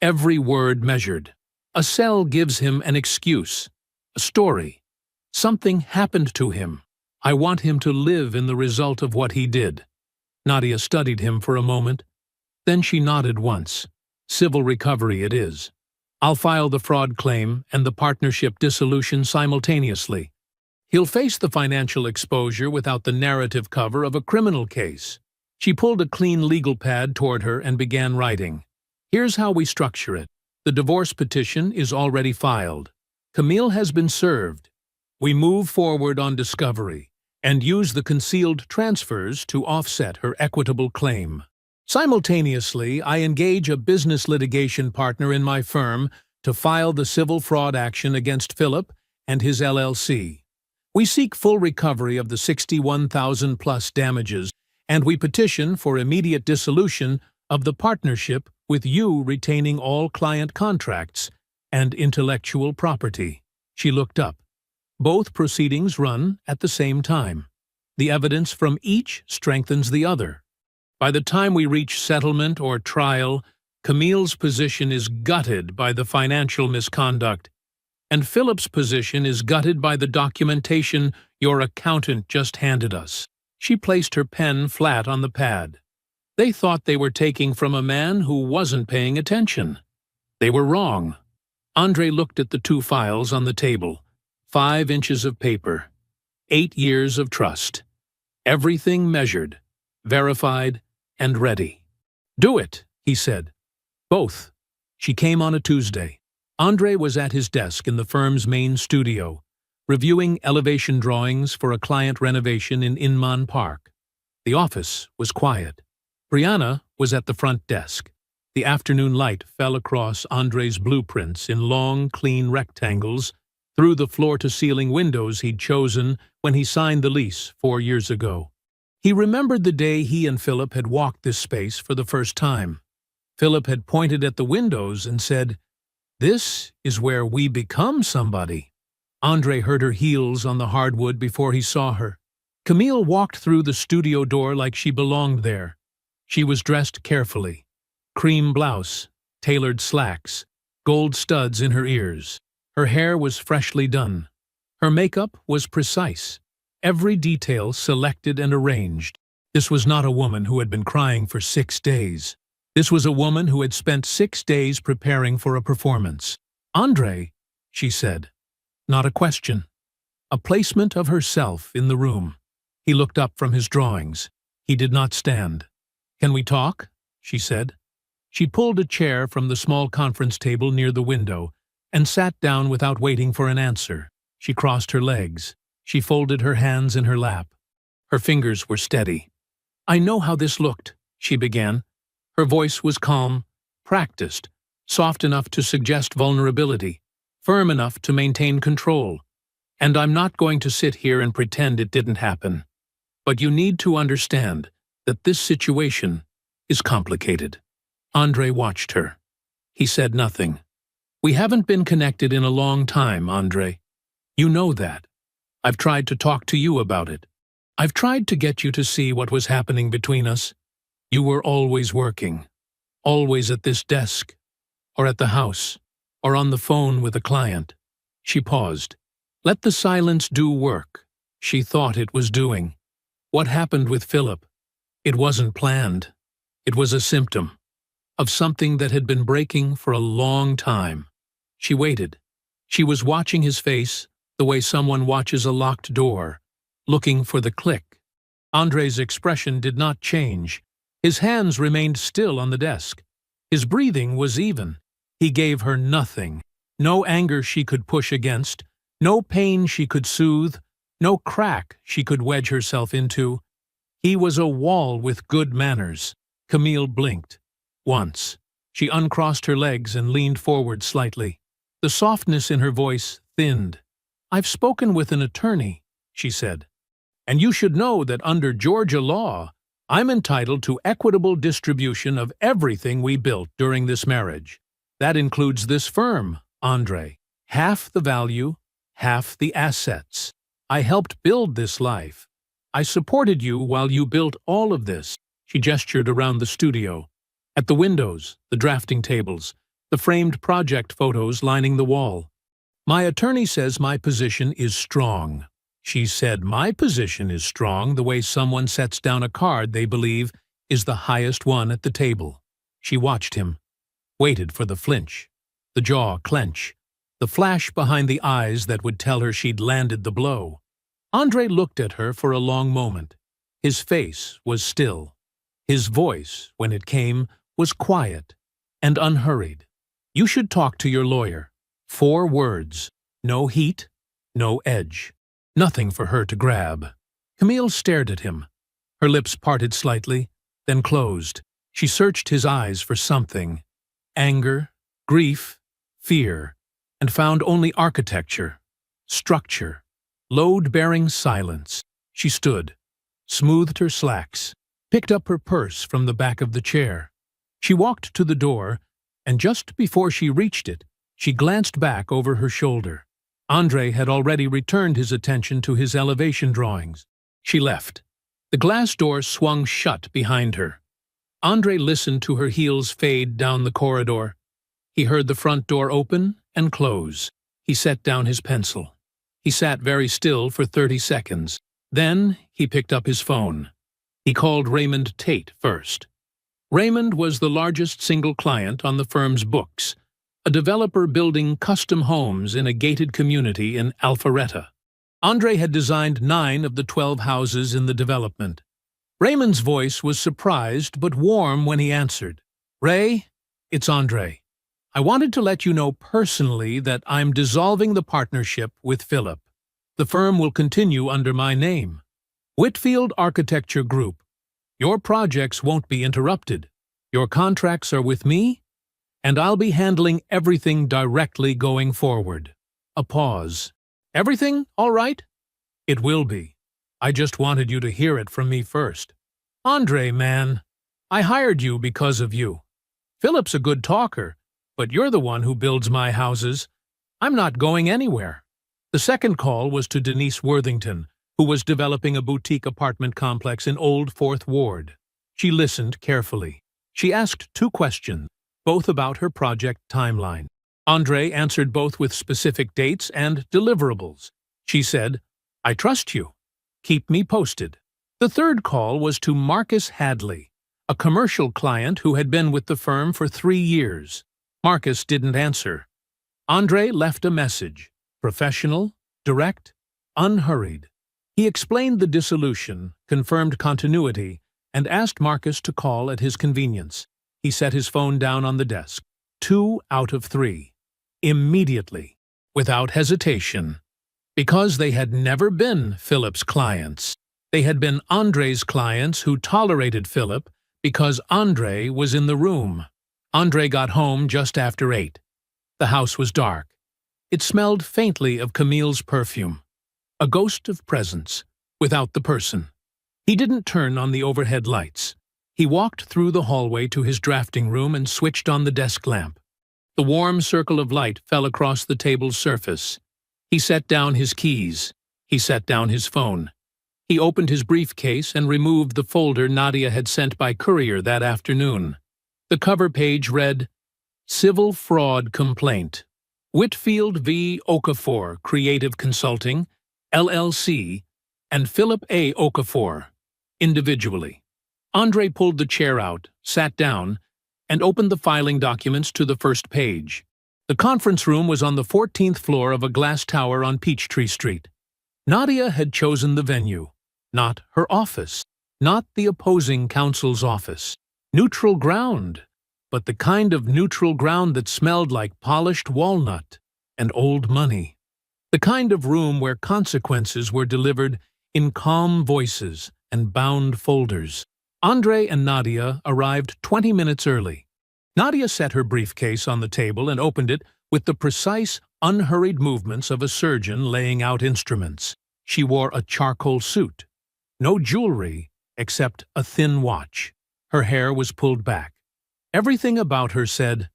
every word measured. A cell gives him an excuse, a story. Something happened to him. I want him to live in the result of what he did. Nadia studied him for a moment. Then she nodded once. Civil recovery it is. I'll file the fraud claim and the partnership dissolution simultaneously. He'll face the financial exposure without the narrative cover of a criminal case. She pulled a clean legal pad toward her and began writing. Here's how we structure it. The divorce petition is already filed. Camille has been served. We move forward on discovery, and use the concealed transfers to offset her equitable claim. Simultaneously, I engage a business litigation partner in my firm to file the civil fraud action against Philip and his LLC. We seek full recovery of the $61,000+ damages, and we petition for immediate dissolution of the partnership with you retaining all client contracts and intellectual property. She looked up. Both proceedings run at the same time. The evidence from each strengthens the other. By the time we reach settlement or trial, Camille's position is gutted by the financial misconduct, and Philip's position is gutted by the documentation your accountant just handed us. She placed her pen flat on the pad. They thought they were taking from a man who wasn't paying attention. They were wrong. Andre looked at the two files on the table. 5 inches of paper. 8 years of trust. Everything measured, verified, and ready. "Do it," he said. "Both." She came on a Tuesday. Andre was at his desk in the firm's main studio, reviewing elevation drawings for a client renovation in Inman Park. The office was quiet. Brianna was at the front desk. The afternoon light fell across Andre's blueprints in long, clean rectangles through the floor-to-ceiling windows he'd chosen when he signed the lease 4 years ago. He remembered the day he and Philip had walked this space for the first time. Philip had pointed at the windows and said, "This is where we become somebody." Andre heard her heels on the hardwood before he saw her. Camille walked through the studio door like she belonged there. She was dressed carefully. Cream blouse, tailored slacks, gold studs in her ears. Her hair was freshly done. Her makeup was precise. Every detail selected and arranged. This was not a woman who had been crying for 6 days. This was a woman who had spent 6 days preparing for a performance. "Andre," she said. Not a question. A placement of herself in the room. He looked up from his drawings. He did not stand. "Can we talk?" she said. She pulled a chair from the small conference table near the window and sat down without waiting for an answer. She crossed her legs. She folded her hands in her lap. Her fingers were steady. "I know how this looked," she began. Her voice was calm, practiced, soft enough to suggest vulnerability, firm enough to maintain control. "And I'm not going to sit here and pretend it didn't happen. But you need to understand that this situation is complicated." Andre watched her. He said nothing. "We haven't been connected in a long time, Andre. You know that. I've tried to talk to you about it. I've tried to get you to see what was happening between us. You were always working. Always at this desk, or at the house, or on the phone with a client." She paused. Let the silence do work. She thought it was doing. What happened with Philip? It wasn't planned. It was a symptom of something that had been breaking for a long time. She waited. She was watching his face the way someone watches a locked door, looking for the click. Andre's expression did not change. His hands remained still on the desk. His breathing was even. He gave her nothing. No anger she could push against, no pain she could soothe, no crack she could wedge herself into. He was a wall with good manners. Camille blinked. Once. She uncrossed her legs and leaned forward slightly. The softness in her voice thinned. "I've spoken with an attorney," she said. "And you should know that under Georgia law, I'm entitled to equitable distribution of everything we built during this marriage. That includes this firm, Andre. Half the value, half the assets. I helped build this life. I supported you while you built all of this." She gestured around the studio. At the windows, the drafting tables, the framed project photos lining the wall. "My attorney says my position is strong." She said, "My position is strong," the way someone sets down a card they believe is the highest one at the table. She watched him, waited for the flinch, the jaw clench, the flash behind the eyes that would tell her she'd landed the blow. Andre looked at her for a long moment. His face was still. His voice, when it came, was quiet and unhurried. "You should talk to your lawyer." 4 words. No heat, no edge. Nothing for her to grab. Camille stared at him. Her lips parted slightly, then closed. She searched his eyes for something. Anger, grief, fear, and found only architecture, structure, load-bearing silence. She stood, smoothed her slacks, picked up her purse from the back of the chair. She walked to the door, and just before she reached it, she glanced back over her shoulder. André had already returned his attention to his elevation drawings. She left. The glass door swung shut behind her. André listened to her heels fade down the corridor. He heard the front door open and close. He set down his pencil. He sat very still for 30 seconds. Then he picked up his phone. He called Raymond Tate first. Raymond was the largest single client on the firm's books, a developer building custom homes in a gated community in Alpharetta. André had designed 9 of the 12 houses in the development. Raymond's voice was surprised but warm when he answered. "Ray, it's André. I wanted to let you know personally that I'm dissolving the partnership with Philip. The firm will continue under my name, Whitfield Architecture Group. Your projects won't be interrupted. Your contracts are with me, and I'll be handling everything directly going forward." A pause. "Everything all right?" "It will be. I just wanted you to hear it from me first. André, man, I hired you because of you. Philip's a good talker, but you're the one who builds my houses. I'm not going anywhere." The second call was to Denise Worthington, who was developing a boutique apartment complex in Old Fourth Ward. She listened carefully. She asked 2 questions, both about her project timeline. André answered both with specific dates and deliverables. She said, "I trust you. Keep me posted." The third call was to Marcus Hadley, a commercial client who had been with the firm for 3 years. Marcus didn't answer. André left a message, professional, direct, unhurried. He explained the dissolution, confirmed continuity, and asked Marcus to call at his convenience. He set his phone down on the desk. 2 out of 3. Immediately, without hesitation. Because they had never been Philip's clients. They had been André's clients who tolerated Philip because André was in the room. André got home just after 8. The house was dark. It smelled faintly of Camille's perfume. A ghost of presence, without the person. He didn't turn on the overhead lights. He walked through the hallway to his drafting room and switched on the desk lamp. The warm circle of light fell across the table's surface. He set down his keys. He set down his phone. He opened his briefcase and removed the folder Nadia had sent by courier that afternoon. The cover page read, "Civil Fraud Complaint. Whitfield v. Okafor, Creative Consulting, LLC, and Philip A. Okafor, individually." André pulled the chair out, sat down, and opened the filing documents to the first page. The conference room was on the 14th floor of a glass tower on Peachtree Street. Nadia had chosen the venue, not her office, not the opposing counsel's office. Neutral ground, but the kind of neutral ground that smelled like polished walnut and old money. The kind of room where consequences were delivered in calm voices and bound folders. André and Nadia arrived 20 minutes early. Nadia set her briefcase on the table and opened it with the precise, unhurried movements of a surgeon laying out instruments. She wore a charcoal suit. No jewelry except a thin watch. Her hair was pulled back. Everything about her said,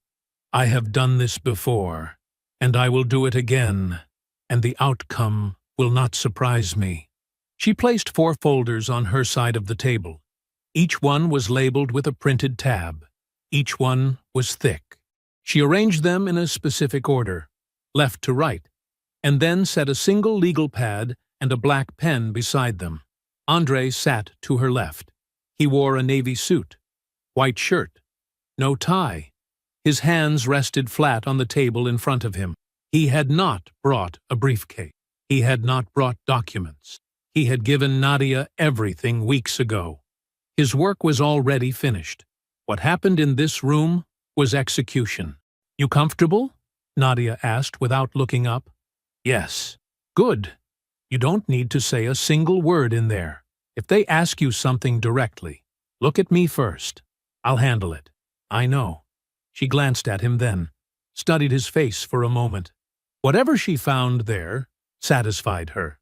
"I have done this before, and I will do it again, and the outcome will not surprise me." She placed 4 folders on her side of the table. Each one was labeled with a printed tab. Each one was thick. She arranged them in a specific order, left to right, and then set a single legal pad and a black pen beside them. André sat to her left. He wore a navy suit, white shirt, no tie. His hands rested flat on the table in front of him. He had not brought a briefcase. He had not brought documents. He had given Nadia everything weeks ago. His work was already finished. What happened in this room was execution. "You comfortable?" Nadia asked without looking up. "Yes." "Good. You don't need to say a single word in there. If they ask you something directly, look at me first. I'll handle it. I know. She glanced at him then, studied his face for a moment. Whatever she found there satisfied her.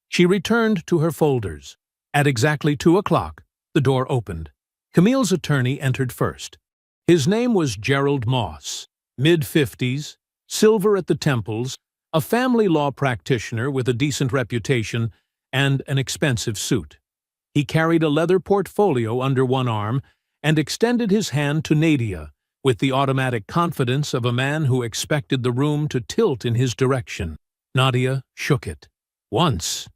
She returned to her folders. At exactly 2 o'clock, the door opened. Camille's attorney entered first. His name was Gerald Moss, mid-50s, silver at the temples, a family law practitioner with a decent reputation and an expensive suit. He carried a leather portfolio under one arm and extended his hand to Nadia with the automatic confidence of a man who expected the room to tilt in his direction. Nadia shook it. Once.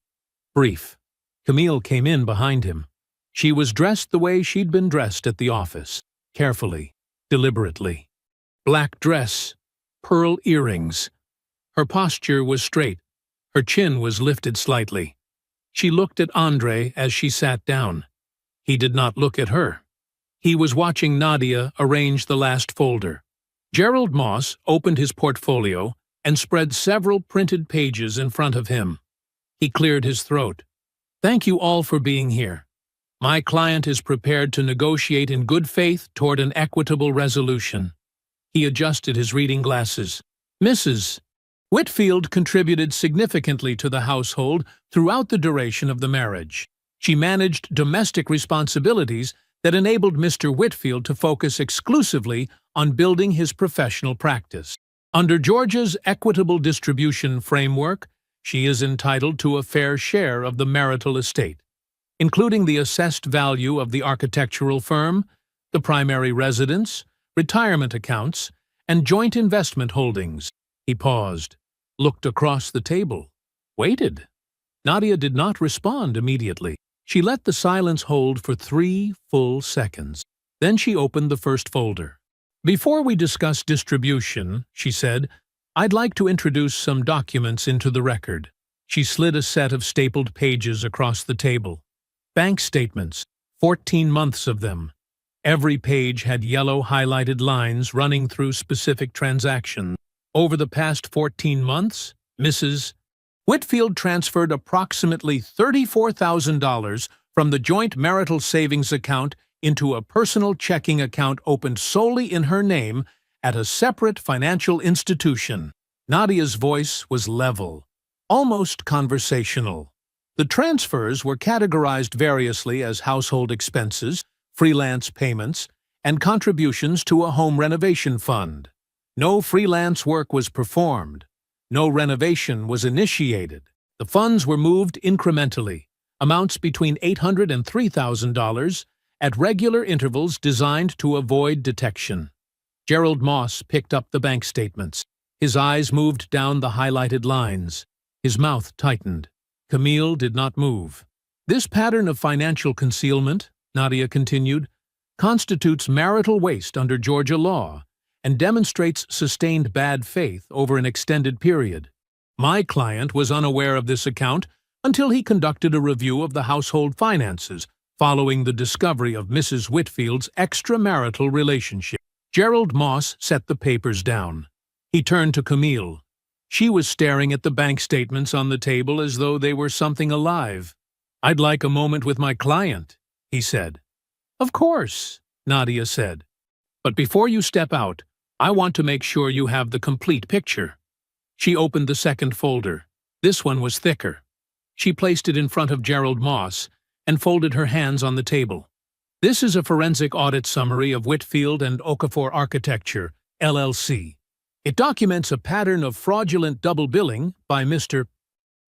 Brief. Camille came in behind him. She was dressed the way she'd been dressed at the office, carefully, deliberately. Black dress, pearl earrings. Her posture was straight. Her chin was lifted slightly. She looked at André as she sat down. He did not look at her. He was watching Nadia arrange the last folder. Gerald Moss opened his portfolio and spread several printed pages in front of him. He cleared his throat. Thank you all for being here. My client is prepared to negotiate in good faith toward an equitable resolution. He adjusted his reading glasses. Mrs. Whitfield contributed significantly to the household throughout the duration of the marriage. She managed domestic responsibilities that enabled Mr. Whitfield to focus exclusively on building his professional practice. Under Georgia's equitable distribution framework, she is entitled to a fair share of the marital estate, including the assessed value of the architectural firm, the primary residence, retirement accounts, and joint investment holdings. He paused, looked across the table, waited. Nadia did not respond immediately. She let the silence hold for 3 full seconds. Then she opened the first folder. Before we discuss distribution, she said, I'd like to introduce some documents into the record. She slid a set of stapled pages across the table. Bank statements, 14 months of them. Every page had yellow highlighted lines running through specific transactions. Over the past 14 months, Mrs. Whitfield transferred approximately $34,000 from the joint marital savings account into a personal checking account opened solely in her name at a separate financial institution. Nadia's voice was level, almost conversational. The transfers were categorized variously as household expenses, freelance payments, and contributions to a home renovation fund. No freelance work was performed. No renovation was initiated. The funds were moved incrementally, amounts between $800 and $3,000, at regular intervals designed to avoid detection. Gerald Moss picked up the bank statements. His eyes moved down the highlighted lines. His mouth tightened. Camille did not move. This pattern of financial concealment, Nadia continued, constitutes marital waste under Georgia law and demonstrates sustained bad faith over an extended period. My client was unaware of this account until he conducted a review of the household finances following the discovery of Mrs. Whitfield's extramarital relationship. Gerald Moss set the papers down. He turned to Camille. She was staring at the bank statements on the table as though they were something alive. I'd like a moment with my client, he said. Of course, Nadia said. But before you step out, I want to make sure you have the complete picture. She opened the second folder. This one was thicker. She placed it in front of Gerald Moss and folded her hands on the table. This is a forensic audit summary of Whitfield and Okafor Architecture, LLC. It documents a pattern of fraudulent double billing by Mr.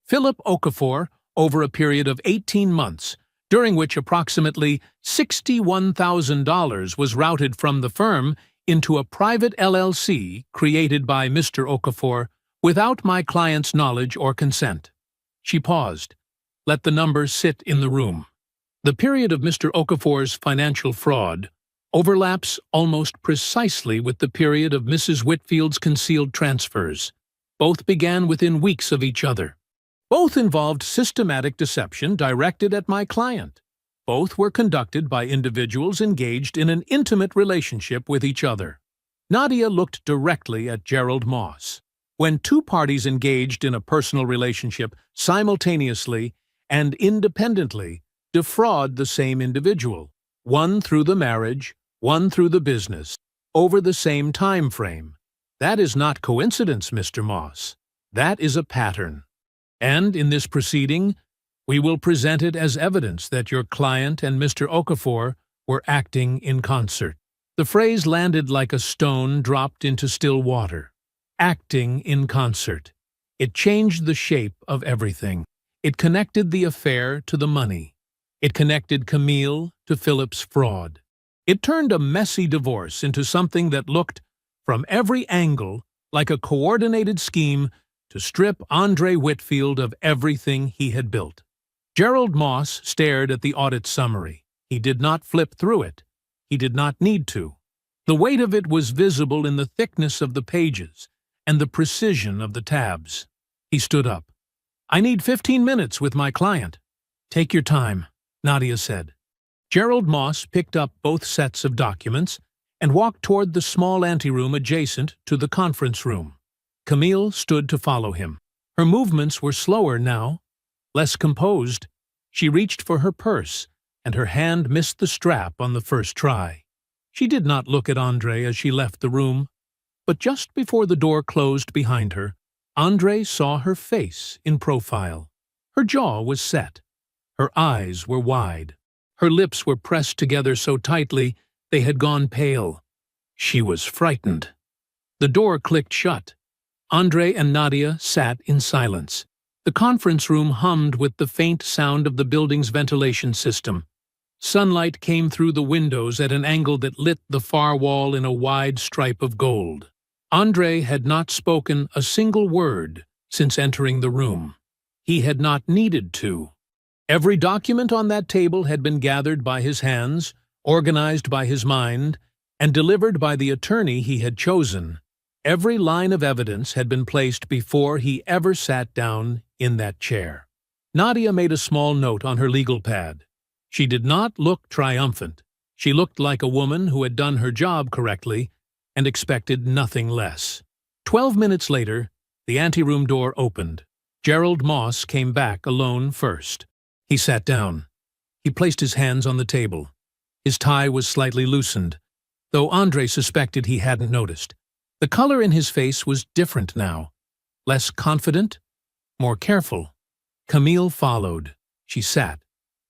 Philip Okafor over a period of 18 months, during which approximately $61,000 was routed from the firm into a private LLC created by Mr. Okafor without my client's knowledge or consent. She paused. Let the numbers sit in the room. The period of Mr. Okafor's financial fraud overlaps almost precisely with the period of Mrs. Whitfield's concealed transfers. Both began within weeks of each other. Both involved systematic deception directed at my client. Both were conducted by individuals engaged in an intimate relationship with each other. Nadia looked directly at Gerald Moss. When two parties engaged in a personal relationship simultaneously and independently defraud the same individual, one through the marriage, one through the business, over the same time frame. That is not coincidence, Mr. Moss. That is a pattern. And in this proceeding, we will present it as evidence that your client and Mr. Okafor were acting in concert. The phrase landed like a stone dropped into still water. Acting in concert. It changed the shape of everything. It connected the affair to the money. It connected Camille to Philip's fraud. It turned a messy divorce into something that looked, from every angle, like a coordinated scheme to strip Andre Whitfield of everything he had built. Gerald Moss stared at the audit summary. He did not flip through it. He did not need to. The weight of it was visible in the thickness of the pages and the precision of the tabs. He stood up. "I need 15 minutes with my client." "Take your time," Nadia said. Gerald Moss picked up both sets of documents and walked toward the small anteroom adjacent to the conference room. Camille stood to follow him. Her movements were slower now, less composed. She reached for her purse, and her hand missed the strap on the first try. She did not look at Andre as she left the room, but just before the door closed behind her, Andre saw her face in profile. Her jaw was set. Her eyes were wide. Her lips were pressed together so tightly they had gone pale. She was frightened. The door clicked shut. Andre and Nadia sat in silence. The conference room hummed with the faint sound of the building's ventilation system. Sunlight came through the windows at an angle that lit the far wall in a wide stripe of gold. Andre had not spoken a single word since entering the room. He had not needed to. Every document on that table had been gathered by his hands, organized by his mind, and delivered by the attorney he had chosen. Every line of evidence had been placed before he ever sat down in that chair. Nadia made a small note on her legal pad. She did not look triumphant. She looked like a woman who had done her job correctly and expected nothing less. 12 minutes later, the anteroom door opened. Gerald Moss came back alone first. He sat down. He placed his hands on the table. His tie was slightly loosened, though Andre suspected he hadn't noticed. The color in his face was different now. Less confident, more careful. Camille followed. She sat.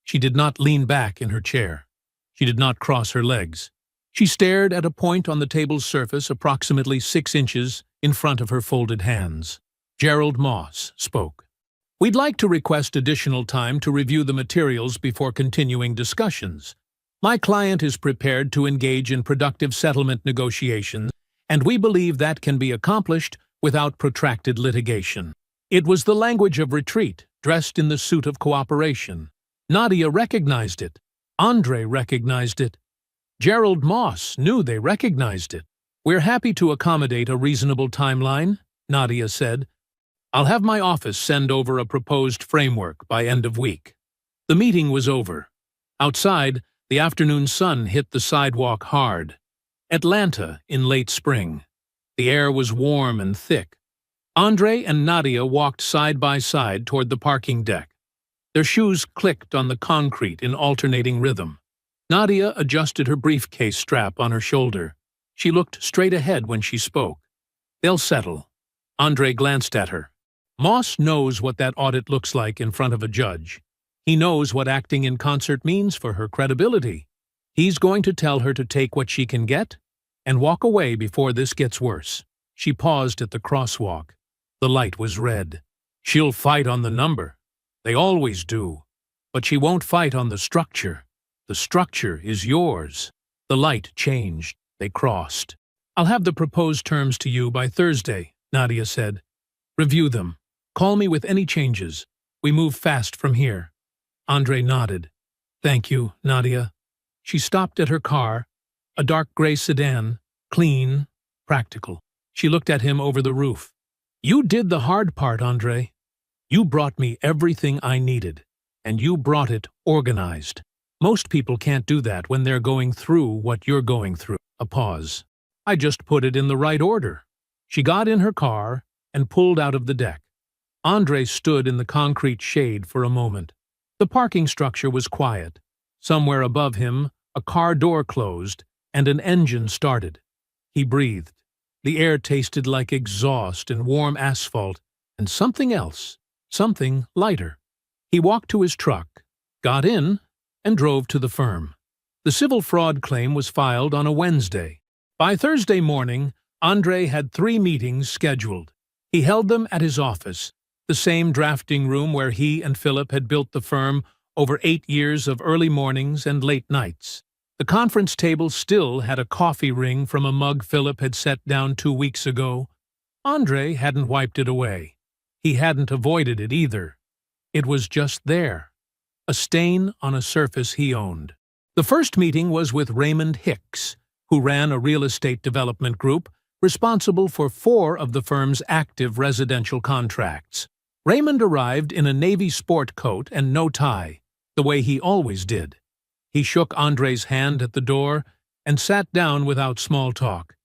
She did not lean back in her chair. She did not cross her legs. She stared at a point on the table's surface approximately 6 inches in front of her folded hands. Gerald Moss spoke. "We'd like to request additional time to review the materials before continuing discussions. My client is prepared to engage in productive settlement negotiations, and we believe that can be accomplished without protracted litigation." It was the language of retreat, dressed in the suit of cooperation. Nadia recognized it. Andre recognized it. Gerald Moss knew they recognized it. "We're happy to accommodate a reasonable timeline," Nadia said. "I'll have my office send over a proposed framework by end of week." The meeting was over. Outside, the afternoon sun hit the sidewalk hard. Atlanta in late spring. The air was warm and thick. Andre and Nadia walked side by side toward the parking deck. Their shoes clicked on the concrete in alternating rhythm. Nadia adjusted her briefcase strap on her shoulder. She looked straight ahead when she spoke. "They'll settle." Andre glanced at her. Moss knows what that audit looks like in front of a judge. He knows what acting in concert means for her credibility. He's going to tell her to take what she can get and walk away before this gets worse. She paused at the crosswalk. The light was red. "She'll fight on the number. They always do. But she won't fight on the structure. The structure is yours." The light changed. They crossed. "I'll have the proposed terms to you by Thursday," Nadia said. "Review them. Call me with any changes. We move fast from here." Andre nodded. "Thank you, Nadia." She stopped at her car, a dark gray sedan, clean, practical. She looked at him over the roof. "You did the hard part, Andre. You brought me everything I needed, and you brought it organized. Most people can't do that when they're going through what you're going through." A pause. "I just put it in the right order." She got in her car, and pulled out of the deck. Andre stood in the concrete shade for a moment. The parking structure was quiet. Somewhere above him, a car door closed and an engine started. He breathed. The air tasted like exhaust and warm asphalt, and something else, something lighter. He walked to his truck, got in, and drove to the firm. The civil fraud claim was filed on a Wednesday. By Thursday morning, Andre had 3 meetings scheduled. He held them at his office, the same drafting room where he and Philip had built the firm over 8 years of early mornings and late nights. The conference table still had a coffee ring from a mug Philip had set down 2 weeks ago. Andre hadn't wiped it away. He hadn't avoided it either. It was just there, a stain on a surface he owned. The first meeting was with Raymond Hicks, who ran a real estate development group responsible for 4 of the firm's active residential contracts. Raymond arrived in a navy sport coat and no tie, the way he always did. He shook Andre's hand at the door and sat down without small talk.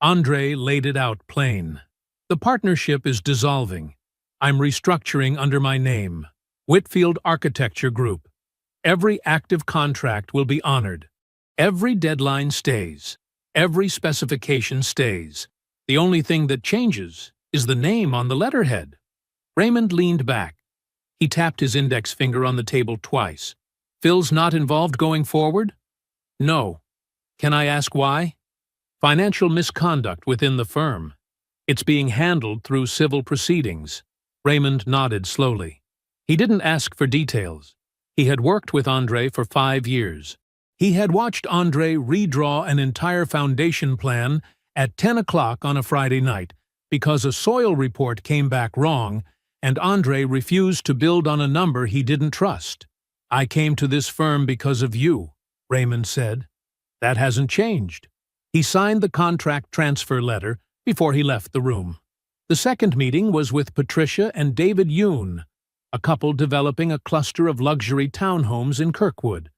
Andre laid it out plain. The partnership is dissolving. I'm restructuring under my name, Whitfield Architecture Group. Every active contract will be honored. Every deadline stays. Every specification stays. The only thing that changes is the name on the letterhead. Raymond leaned back. He tapped his index finger on the table twice. Phil's not involved going forward? No. Can I ask why? Financial misconduct within the firm. It's being handled through civil proceedings. Raymond nodded slowly. He didn't ask for details. He had worked with Andre for 5 years. He had watched Andre redraw an entire foundation plan at 10 o'clock on a Friday night because a soil report came back wrong and Andre refused to build on a number he didn't trust. I came to this firm because of you, Raymond said. That hasn't changed. He signed the contract transfer letter before he left the room. The second meeting was with Patricia and David Yoon, a couple developing a cluster of luxury townhomes in Kirkwood.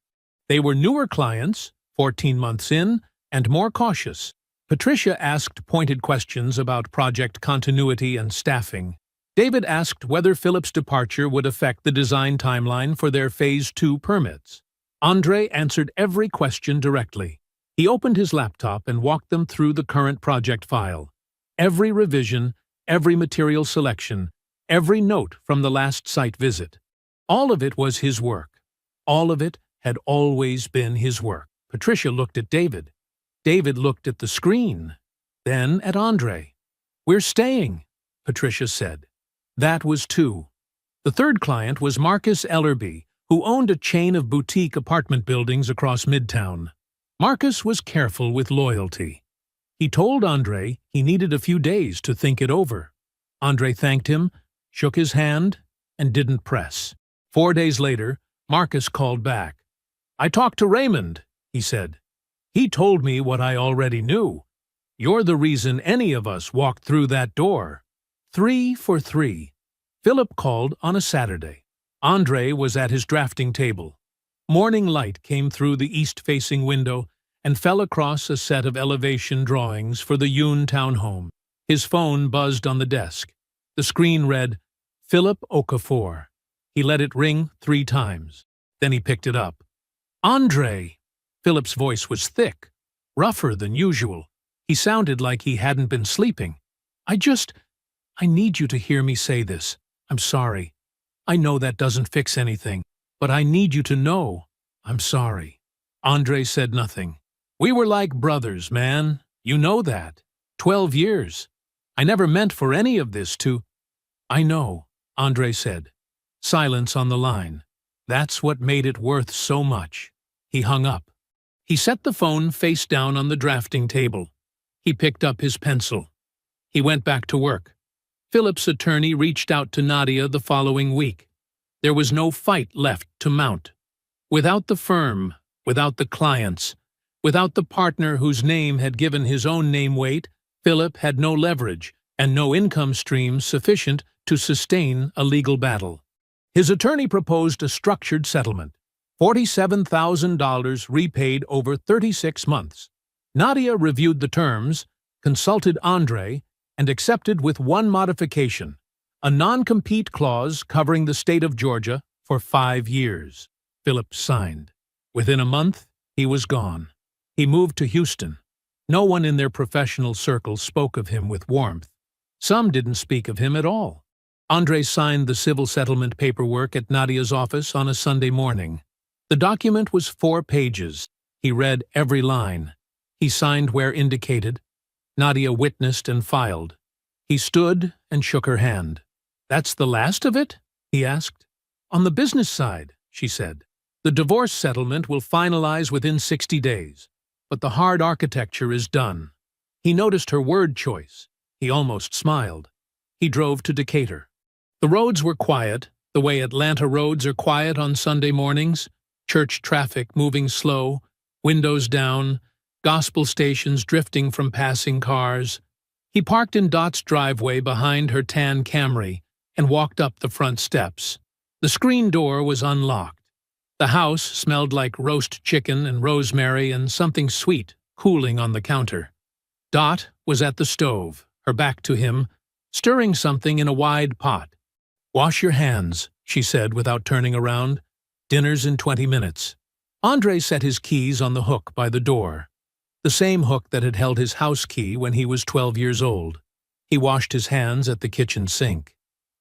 They were newer clients, 14 months in, and more cautious. Patricia asked pointed questions about project continuity and staffing. David asked whether Philip's departure would affect the design timeline for their Phase 2 permits. Andre answered every question directly. He opened his laptop and walked them through the current project file. Every revision, every material selection, every note from the last site visit. All of it was his work. All of it had always been his work. Patricia looked at David. David looked at the screen, then at Andre. We're staying, Patricia said. That was 2. The third client was Marcus Ellerby, who owned a chain of boutique apartment buildings across Midtown. Marcus was careful with loyalty. He told Andre he needed a few days to think it over. Andre thanked him, shook his hand, and didn't press. 4 days later, Marcus called back. I talked to Raymond, he said. He told me what I already knew. You're the reason any of us walked through that door. 3 for 3. Philip called on a Saturday. Andre was at his drafting table. Morning light came through the east-facing window and fell across a set of elevation drawings for the Yoon townhome. His phone buzzed on the desk. The screen read, Philip Okafor. He let it ring 3 times. Then he picked it up. Andre! Philip's voice was thick, rougher than usual. He sounded like he hadn't been sleeping. I need you to hear me say this. I'm sorry. I know that doesn't fix anything, but I need you to know I'm sorry. Andre said nothing. We were like brothers, man. You know that. 12 years. I never meant for any of this to... I know, Andre said. Silence on the line. That's what made it worth so much. He hung up. He set the phone face down on the drafting table. He picked up his pencil. He went back to work. Philip's attorney reached out to Nadia the following week. There was no fight left to mount. Without the firm, without the clients, without the partner whose name had given his own name weight, Philip had no leverage and no income stream sufficient to sustain a legal battle. His attorney proposed a structured settlement, $47,000 repaid over 36 months. Nadia reviewed the terms, consulted Andre, and accepted with one modification, a non-compete clause covering the state of Georgia for 5 years. Philip signed. Within a month, he was gone. He moved to Houston. No one in their professional circle spoke of him with warmth. Some didn't speak of him at all. Andre signed the civil settlement paperwork at Nadia's office on a Sunday morning. The document was 4 pages. He read every line. He signed where indicated. Nadia witnessed and filed. He stood and shook her hand. "That's the last of it?" he asked. "On the business side," she said. "The divorce settlement will finalize within 60 days, but the hard architecture is done." He noticed her word choice. He almost smiled. He drove to Decatur. The roads were quiet, the way Atlanta roads are quiet on Sunday mornings, church traffic moving slow, windows down, gospel stations drifting from passing cars. He parked in Dot's driveway behind her tan Camry and walked up the front steps. The screen door was unlocked. The house smelled like roast chicken and rosemary and something sweet cooling on the counter. Dot was at the stove, her back to him, stirring something in a wide pot. "Wash your hands," she said without turning around. "Dinner's in 20 minutes. Andre set his keys on the hook by the door, the same hook that had held his house key when he was 12 years old. He washed his hands at the kitchen sink.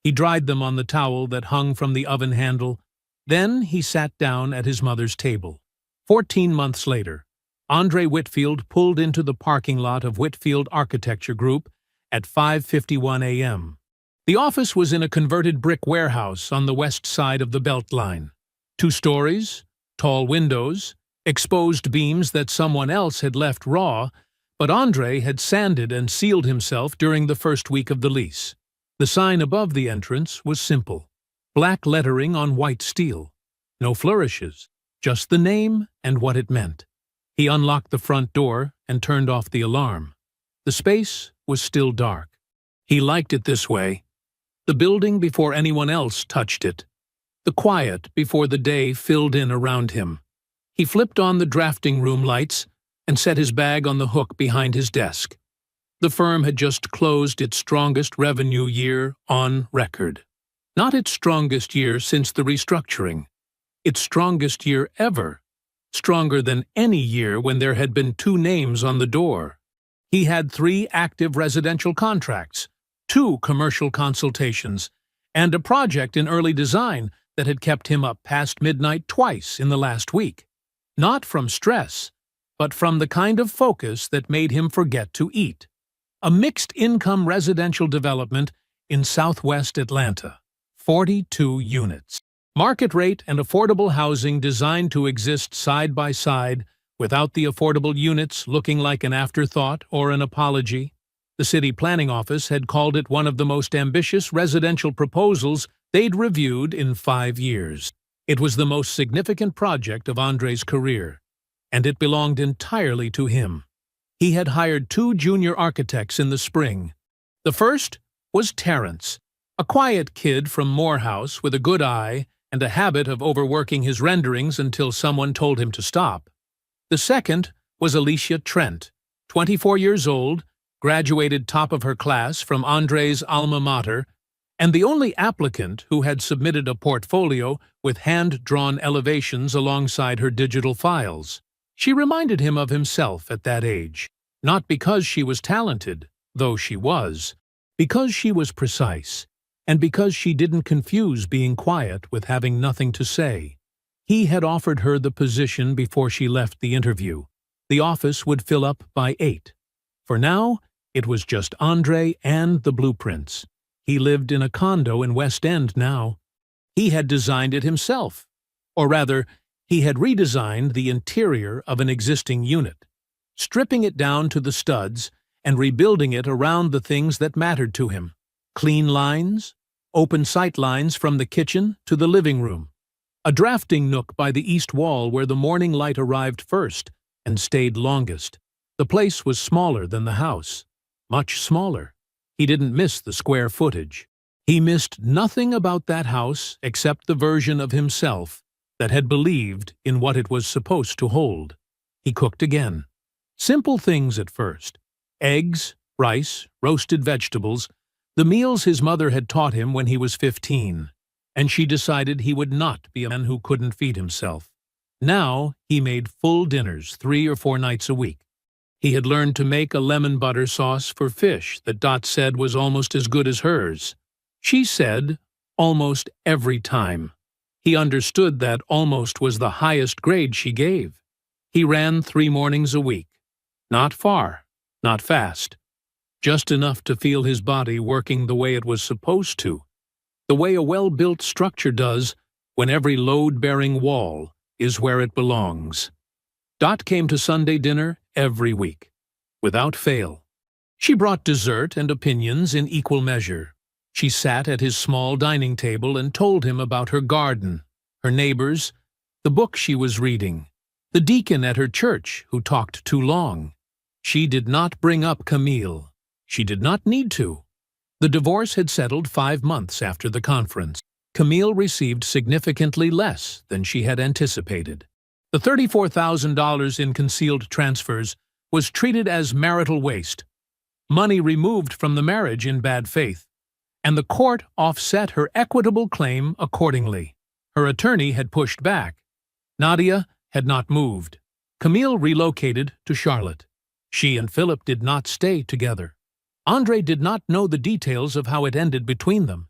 He dried them on the towel that hung from the oven handle. Then he sat down at his mother's table. 14 months later, Andre Whitfield pulled into the parking lot of Whitfield Architecture Group at 5:51 a.m. The office was in a converted brick warehouse on the west side of the Beltline. 2 stories, tall windows, exposed beams that someone else had left raw, but Andre had sanded and sealed himself during the first week of the lease. The sign above the entrance was simple, black lettering on white steel. No flourishes, just the name and what it meant. He unlocked the front door and turned off the alarm. The space was still dark. He liked it this way. The building before anyone else touched it. The quiet before the day filled in around him. He flipped on the drafting room lights and set his bag on the hook behind his desk. The firm had just closed its strongest revenue year on record. Not its strongest year since the restructuring. Its strongest year ever. Stronger than any year when there had been 2 names on the door. He had 3 active residential contracts, 2 commercial consultations, and a project in early design that had kept him up past midnight twice in the last week. Not from stress, but from the kind of focus that made him forget to eat. A mixed-income residential development in southwest Atlanta. 42 units. Market rate and affordable housing designed to exist side by side without the affordable units looking like an afterthought or an apology. The city planning office had called it one of the most ambitious residential proposals they'd reviewed in 5 years. It was the most significant project of Andre's career, and it belonged entirely to him. He had hired 2 junior architects in the spring. The first was Terrence, a quiet kid from Morehouse with a good eye and a habit of overworking his renderings until someone told him to stop. The second was Alicia Trent, 24 years old, graduated top of her class from Andre's alma mater, and the only applicant who had submitted a portfolio with hand-drawn elevations alongside her digital files. She reminded him of himself at that age, not because she was talented, though she was, because she was precise, and because she didn't confuse being quiet with having nothing to say. He had offered her the position before she left the interview. The office would fill up by 8. For now, it was just Andre and the blueprints. He lived in a condo in West End now. He had designed it himself. Or rather, he had redesigned the interior of an existing unit, stripping it down to the studs and rebuilding it around the things that mattered to him. Clean lines, open sight lines from the kitchen to the living room, a drafting nook by the east wall where the morning light arrived first and stayed longest. The place was smaller than the house, much smaller. He didn't miss the square footage. He missed nothing about that house except the version of himself that had believed in what it was supposed to hold. He cooked again. Simple things at first. Eggs, rice, roasted vegetables, the meals his mother had taught him when he was 15, and she decided he would not be a man who couldn't feed himself. Now he made full dinners 3 or 4 nights a week. He had learned to make a lemon butter sauce for fish that Dot said was almost as good as hers. She said, almost every time. He understood that almost was the highest grade she gave. He ran 3 mornings a week. Not far, not fast. Just enough to feel his body working the way it was supposed to, the way a well-built structure does when every load-bearing wall is where it belongs. Dot came to Sunday dinner every week, without fail. She brought dessert and opinions in equal measure. She sat at his small dining table and told him about her garden, her neighbors, the book she was reading, the deacon at her church who talked too long. She did not bring up Camille. She did not need to. The divorce had settled 5 months after the conference. Camille received significantly less than she had anticipated. The $34,000 in concealed transfers was treated as marital waste, money removed from the marriage in bad faith, and the court offset her equitable claim accordingly. Her attorney had pushed back. Nadia had not moved. Camille relocated to Charlotte. She and Philip did not stay together. Andre did not know the details of how it ended between them,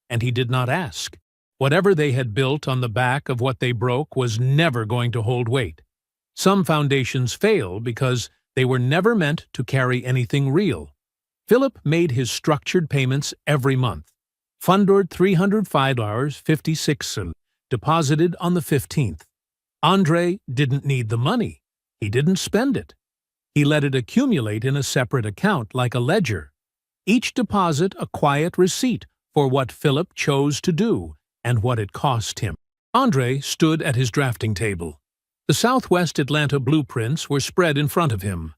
and he did not ask. Whatever they had built on the back of what they broke was never going to hold weight. Some foundations fail because they were never meant to carry anything real. Philip made his structured payments every month. Funded $305.56, deposited on the 15th. Andre didn't need the money. He didn't spend it. He let it accumulate in a separate account like a ledger. Each deposit a quiet receipt for what Philip chose to do and what it cost him. Andre stood at his drafting table. The Southwest Atlanta blueprints were spread in front of him.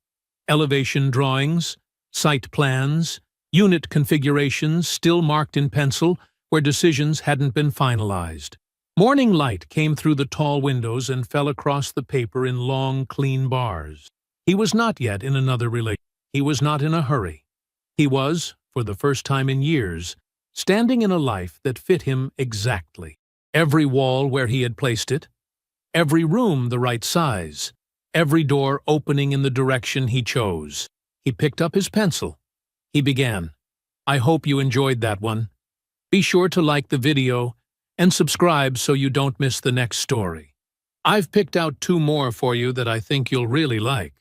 Elevation drawings, site plans, unit configurations still marked in pencil where decisions hadn't been finalized. Morning light came through the tall windows and fell across the paper in long, clean bars. He was not yet in another relationship. He was not in a hurry. He was, for the first time in years, standing in a life that fit him exactly. Every wall where he had placed it, every room the right size, every door opening in the direction he chose. He picked up his pencil. He began. I hope you enjoyed that one. Be sure to like the video and subscribe so you don't miss the next story. I've picked out 2 more for you that I think you'll really like.